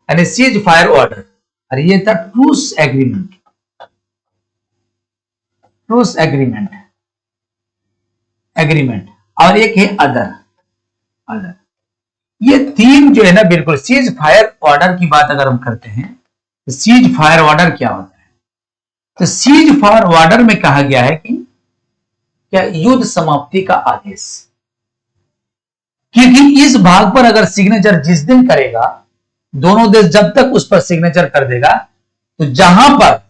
यानी सीज फायर ऑर्डर, और ये था ट्रूस एग्रीमेंट, ट्रूस एग्रीमेंट, और एक है अदर। ये 3 जो है ना बिल्कुल सीज फायर ऑर्डर की बात अगर हम करते हैं तो सीज फायर ऑर्डर क्या होता है, तो सीज फायर ऑर्डर में कहा गया है कि क्या युद्ध समाप्ति का आदेश, क्योंकि इस भाग पर अगर सिग्नेचर जिस दिन करेगा, दोनों देश जब तक उस पर सिग्नेचर कर देगा, तो जहां पर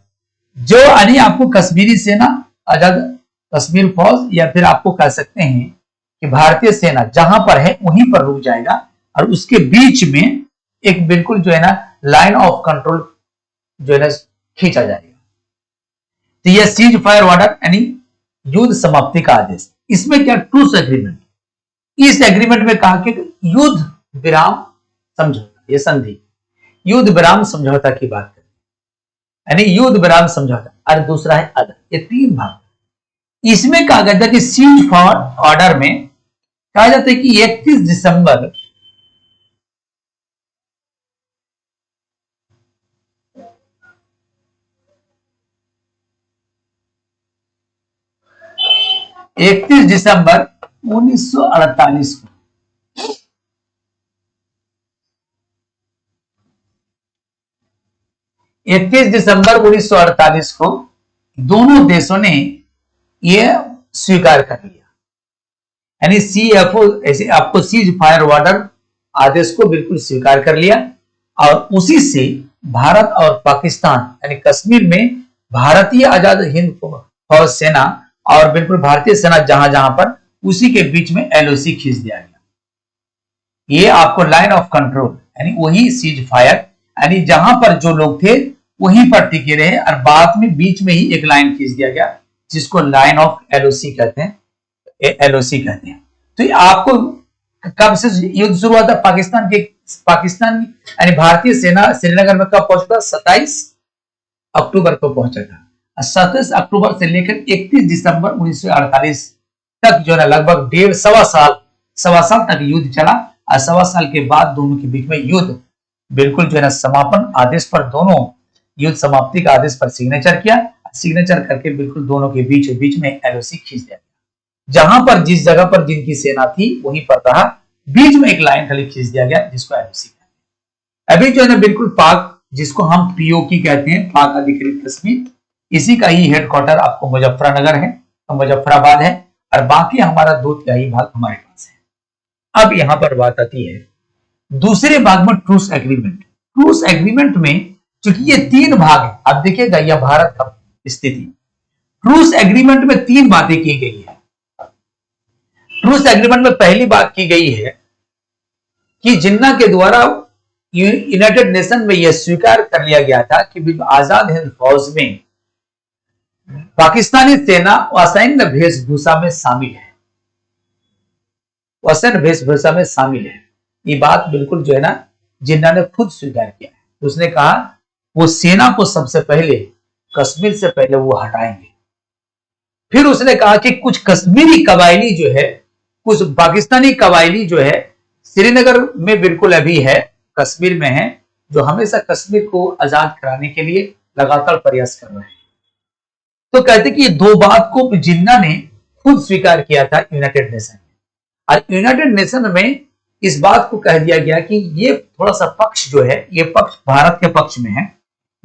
जो यानी आपको कश्मीरी सेना, आजाद कश्मीर फौज, या फिर आपको कह सकते हैं कि भारतीय सेना जहां पर है वहीं पर रुक जाएगा, और उसके बीच में एक बिल्कुल जो है ना लाइन ऑफ कंट्रोल जो है ना खींचा जाएगा। तो यह सीज फायर ऑर्डर यानी युद्ध समाप्ति का आदेश। इसमें क्या ट्रूस एग्रीमेंट, इस एग्रीमेंट में कहा कि युद्ध विराम समझौता, यह संधि युद्ध विराम समझौता की बात करें, यानी युद्ध विराम समझौता, और दूसरा है अदर। ये 3 भाग। इसमें कहा गया था कि सीज फायर ऑर्डर में कहा जाता है कि 31 दिसंबर 1948 को 31 दिसंबर 1948 को दोनों देशों ने यह स्वीकार कर लिया, यानी CFO ऐसे आपको सीज फायर ऑर्डर आदेश को बिल्कुल स्वीकार कर लिया, और उसी से भारत और पाकिस्तान यानी कश्मीर में भारतीय आजाद हिंद फौज सेना और बिल्कुल भारतीय सेना जहां जहां पर, उसी के बीच में LOC खींच दिया गया। ये आपको लाइन ऑफ कंट्रोल यानी वही सीज फायर, यानी जहां पर जो लोग थे वहीं पर टिके रहे, और बाद में बीच में ही एक लाइन खींच दिया गया जिसको लाइन ऑफ LOC कहते हैं, LOC कहते हैं। तो आपको कब से युद्ध शुरू हुआ था, पाकिस्तान यानी भारतीय सेना श्रीनगर में कब पहुंचा था, 27 अक्टूबर को पहुंचा था। 27 अक्टूबर से लेकर 31 दिसंबर 1948 तक जो है लगभग 1.5 तक युद्ध चला, और 1.25 साल के बाद दोनों के बीच में युद्ध बिल्कुल जो है समापन आदेश पर, दोनों युद्ध समाप्ति का आदेश पर सिग्नेचर किया, सिग्नेचर करके बिल्कुल दोनों के बीच में LOC खींच दिया। जहां पर जिस जगह पर जिनकी सेना थी वहीं पर रहा, बीच में एक लाइन खाली खींच दिया गया जिसको LOC कहते हैं। अभी जो है ना बिल्कुल पाक, जिसको हम POK कहते हैं, पाक अधिकृत कश्मीर, इसी का ही हेडक्वार्टर आपको मुजफ्फरनगर है, मुजफ्फराबाद है, और बाकी हमारा 2/3 भाग हमारे पास है। अब यहां पर बात आती है दूसरे भाग में ट्रूस एग्रीमेंट। ट्रूस एग्रीमेंट में चूंकि ये 3 भाग है, आप देखिएगा यह भारत का स्थिति, ट्रूस एग्रीमेंट में 3 बातें की गई है। ट्रूस एग्रीमेंट में पहली बात की गई है कि जिन्ना के द्वारा यूनाइटेड नेशन में यह स्वीकार कर लिया गया था कि आजाद हिंद फौज में पाकिस्तानी सेना असैन्य वेशभूषा में शामिल है, असैन्य वेशभूषा में शामिल है। ये बात बिल्कुल जो है ना जिन्ना ने खुद स्वीकार किया है। उसने कहा वो सेना को सबसे पहले कश्मीर से पहले वो हटाएंगे। फिर उसने कहा कि कुछ कश्मीरी कबायली जो है, कुछ पाकिस्तानी कबायली जो है श्रीनगर में बिल्कुल अभी है, कश्मीर में है, जो हमेशा कश्मीर को आजाद कराने के लिए लगातार प्रयास कर रहे हैं। तो कहते कि ये दो बात को जिन्ना ने खुद स्वीकार किया था यूनाइटेड नेशन में, और यूनाइटेड नेशन में इस बात को कह दिया गया कि ये थोड़ा सा पक्ष जो है, ये पक्ष भारत के पक्ष में है।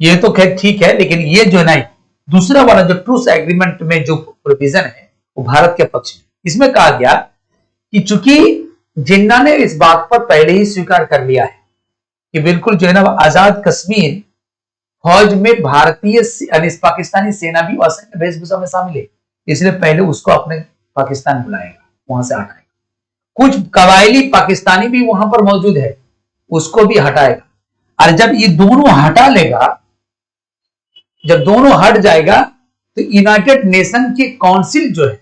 ये तो खैर ठीक है, लेकिन ये जो है दूसरा वाला जो ट्रूस एग्रीमेंट में जो प्रोविजन है वो भारत के पक्ष में। इसमें कहा गया कि चूंकि जिन्ना ने इस बात पर पहले ही स्वीकार कर लिया है कि बिल्कुल जो है ना आजाद कश्मीर फौज में भारतीय पाकिस्तानी सेना भी असैन्य वेशभूषा में शामिल है, इसलिए पहले उसको अपने पाकिस्तान बुलाएगा, वहां से हटाएगा। कुछ कबायली पाकिस्तानी भी वहां पर मौजूद है, उसको भी हटाएगा। और जब ये दोनों हटा लेगा, जब दोनों हट जाएगा, तो यूनाइटेड नेशन के काउंसिल जो है,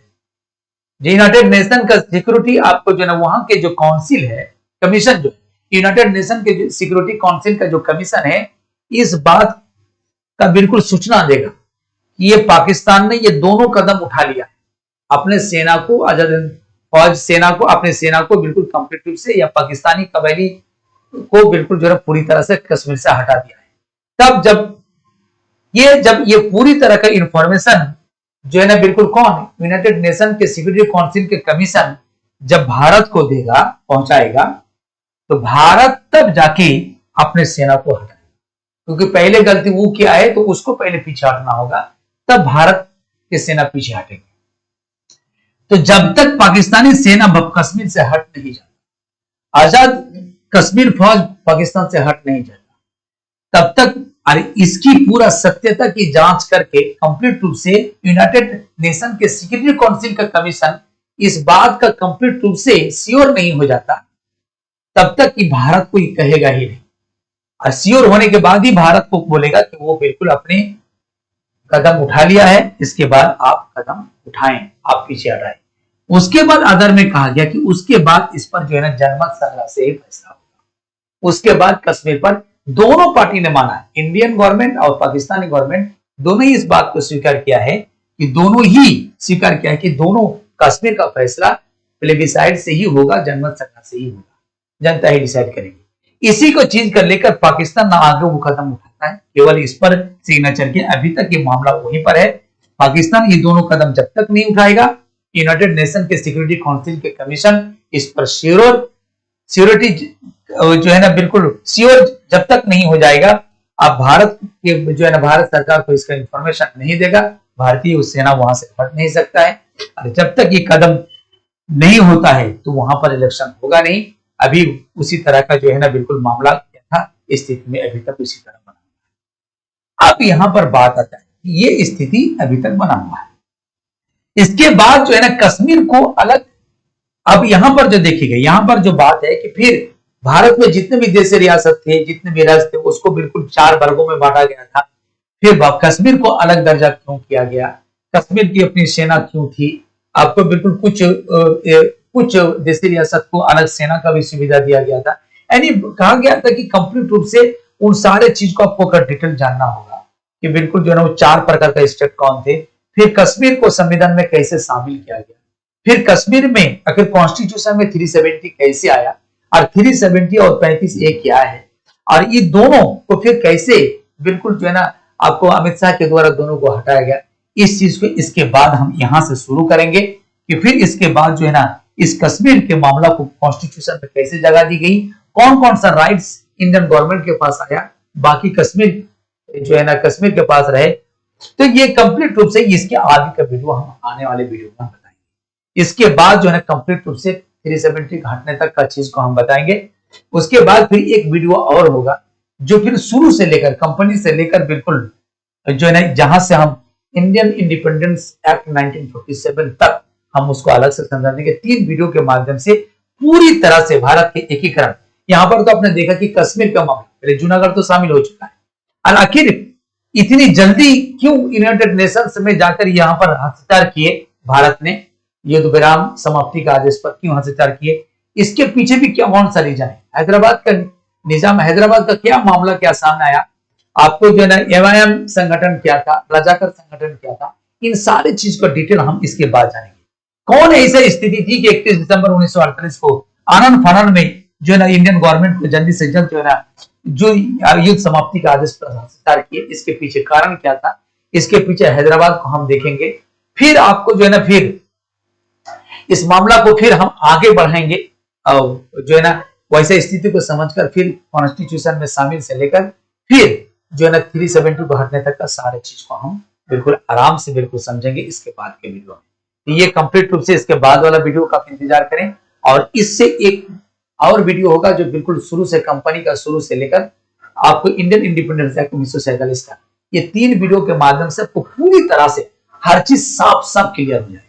जो यूनाइटेड नेशन का सिक्योरिटी आपको जो है वहां के जो काउंसिल है, कमीशन जो यूनाइटेड नेशन के सिक्योरिटी काउंसिल का जो कमीशन है, इस बात का बिल्कुल सूचना देगा कि ये पाकिस्तान ने ये दोनों कदम उठा लिया है, अपने सेना को, आजाद फौज सेना को, अपने सेना को बिल्कुल कंप्लीट रूप से या पाकिस्तानी कबायली को बिल्कुल जो है पूरी तरह से कश्मीर से हटा दिया है। तब जब ये पूरी तरह का इंफॉर्मेशन जो है ना बिल्कुल कौन, यूनाइटेड नेशन के सिक्योरिटी काउंसिल के कमीशन जब भारत को देगा, पहुंचाएगा, तो भारत तब जाके अपने सेना को हटाएगा, क्योंकि पहले गलती वो किया है तो उसको पहले पीछे हटना होगा, तब भारत की सेना पीछे हटेगी। तो जब तक पाकिस्तानी सेना कश्मीर से हट नहीं जाता, आजाद कश्मीर फौज पाकिस्तान से हट नहीं जाता, तब तक अरे इसकी पूरा सत्यता की जांच करके कंप्लीट रूप से यूनाइटेड नेशन के सिक्योरिटी काउंसिल का कमीशन इस बात का कंप्लीट रूप से श्योर नहीं हो जाता, तब तक कि भारत को ये कहेगा ही नहीं। और श्योर होने के बाद ही भारत को बोलेगा कि वो बिल्कुल अपने कदम उठा लिया है, इसके बाद आप कदम उठाएं, आप पीछे हटाएं। उसके बाद अदर में कहा गया कि उसके बाद इस पर जो है ना जनमत संग्रह से ही फैसला होगा। उसके बाद कश्मीर पर दोनों पार्टी ने माना है, इंडियन गवर्नमेंट और पाकिस्तानी गवर्नमेंट दोनों ही इस बात को स्वीकार किया है कि दोनों ही स्वीकार किया है कि दोनों कश्मीर का फैसला प्लेबिसाइड से ही होगा, जनमत संग्रह से ही होगा, जनता ही डिसाइड करेगी। इसी को चीज कर लेकर पाकिस्तान ना आगे वो कदम उठाता है, केवल इस पर सिग्नेचर के, अभी तक ये मामला वहीं पर है। पाकिस्तान ये दोनों कदम जब तक नहीं उठाएगा, यूनाइटेड नेशन के सिक्योरिटी काउंसिल के कमीशन इस पर सिक्योरिटी जो है ना बिल्कुल श्योर जब तक नहीं हो जाएगा, आप भारत के जो है ना भारत सरकार को इसका इंफॉर्मेशन नहीं देगा, भारतीय सेना वहां से हट नहीं सकता है। और जब तक ये कदम नहीं होता है तो वहां पर इलेक्शन होगा नहीं। अभी उसी तरह का जो है ना बिल्कुल मामला था, स्थिति में अभी तक उसी तरह बना। अब यहां पर बात आता है, ये स्थिति अभी तक बना हुआ है। इसके बाद जो है ना कश्मीर को अलग, अब यहां पर जो देखिएगा, यहां पर जो बात है कि फिर भारत में जितने भी देश रियासत थे, जितने भी राज्य थे, उसको बिल्कुल 4 वर्गों में बांटा गया था। फिर कश्मीर को अलग दर्जा क्यों किया गया, कश्मीर की अपनी सेना क्यों थी, आपको बिल्कुल कुछ देशी रियासत को अलग सेना का भी सुविधा दिया गया था। यानी कहा गया था कि कंप्लीट रूप से उन सारे चीज को आपको डिटेल जानना होगा कि बिल्कुल जो है ना वो 4 प्रकार का स्टेट कौन थे, फिर कश्मीर को संविधान में कैसे शामिल किया गया, फिर कश्मीर में आखिर कॉन्स्टिट्यूशन में 370 कैसे आया, और 370 और 35A क्या है, और ये दोनों को फिर कैसे बिल्कुल जो है ना आपको अमित शाह के द्वारा दोनों को हटाया गया। इस चीज को इसके बाद हम यहां से शुरू करेंगे कि फिर इसके बाद जो है ना इस कश्मीर के मामला को कॉन्स्टिट्यूशन में कैसे जगह दी गई, कौन कौन सा राइट्स इंडियन गवर्नमेंट के पास आया, बाकी कश्मीर जो है ना कश्मीर के पास रहे। तो ये कंप्लीट रूप से इसके आगे का वीडियो हम आने वाले वीडियो में बताएंगे। इसके बाद जो है ना कंप्लीट रूप से 370 घटने तक का चीज को हम बताएंगे। उसके बाद फिर एक वीडियो और होगा जो फिर शुरू से लेकर कंपनी से लेकर बिल्कुल जो है ना जहां से हम इंडियन इंडिपेंडेंस एक्ट 1947 तक हम उसको अलग से समझाने के 3 वीडियो के माध्यम से पूरी तरह से भारत के एकीकरण। यहां पर तो आपने देखा कि कश्मीर का मामला, पहले जूनागढ़ तो शामिल हो चुका है, और आखिर इतनी जल्दी क्यों यूनाइटेड नेशंस में जाकर यहां पर हस्ताक्षर किए भारत ने, युद्ध विराम समाप्ति का आदेश पर क्यों हस्ताक्षर किए, इसके पीछे भी क्या कौन सा रीजन है, हैदराबाद का निजाम, हैदराबाद का क्या मामला क्या सामने आया, आपको जो है ना एमआईएम संगठन क्या था, रजाकर संगठन क्या था, इन सारी चीज का डिटेल हम इसके बाद जानेंगे। कौन ऐसी स्थिति थी कि 31 दिसंबर 1948 को आनंद फानन में जो है ना इंडियन गवर्नमेंट को जल्दी से जल्द जो है ना जो युद्ध समाप्ति का आदेश प्रसार किए, इसके पीछे कारण क्या था, इसके पीछे हैदराबाद को हम देखेंगे। फिर आपको जो है ना, फिर इस मामला को फिर हम आगे बढ़ाएंगे और जो है ना वैसे स्थिति को समझकर फिर कॉन्स्टिट्यूशन में शामिल से लेकर फिर जो है ना 370 को हटने तक का सारे चीज को हम बिल्कुल आराम से बिल्कुल समझेंगे इसके बाद के वीडियो में। तो ये कंप्लीट रूप से इसके बाद वाला वीडियो का इंतजार करें, और इससे एक और वीडियो होगा जो बिल्कुल शुरू से कंपनी का शुरू से लेकर आपको इंडियन इंडिपेंडेंस एक्ट 1947 का, ये 3 वीडियो के माध्यम से आपको पूरी तरह से हर चीज साफ साफ क्लियर हो जाएगा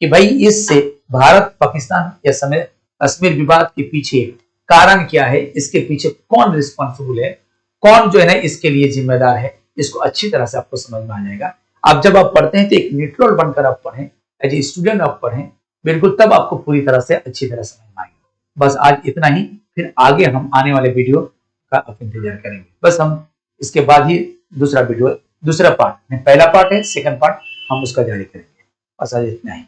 कि भाई इससे भारत पाकिस्तान या समय कश्मीर विवाद के पीछे कारण क्या है, इसके पीछे कौन रिस्पॉन्सिबल है, कौन जो है ना इसके लिए जिम्मेदार है, इसको अच्छी तरह से आपको समझ में आ जाएगा। अब जब आप पढ़ते हैं तो एक न्यूट्रल बनकर आप पढ़ें, एज ए स्टूडेंट आप पढ़ें बिल्कुल, तब आपको पूरी तरह से अच्छी तरह समझ में आएगा। बस आज इतना ही, फिर आगे हम आने वाले वीडियो का आप इंतजार करेंगे। बस हम इसके बाद ही दूसरा वीडियो, दूसरा पार्ट, पहला पार्ट है, सेकंड पार्ट हम उसका जारी करेंगे। बस आज इतना ही।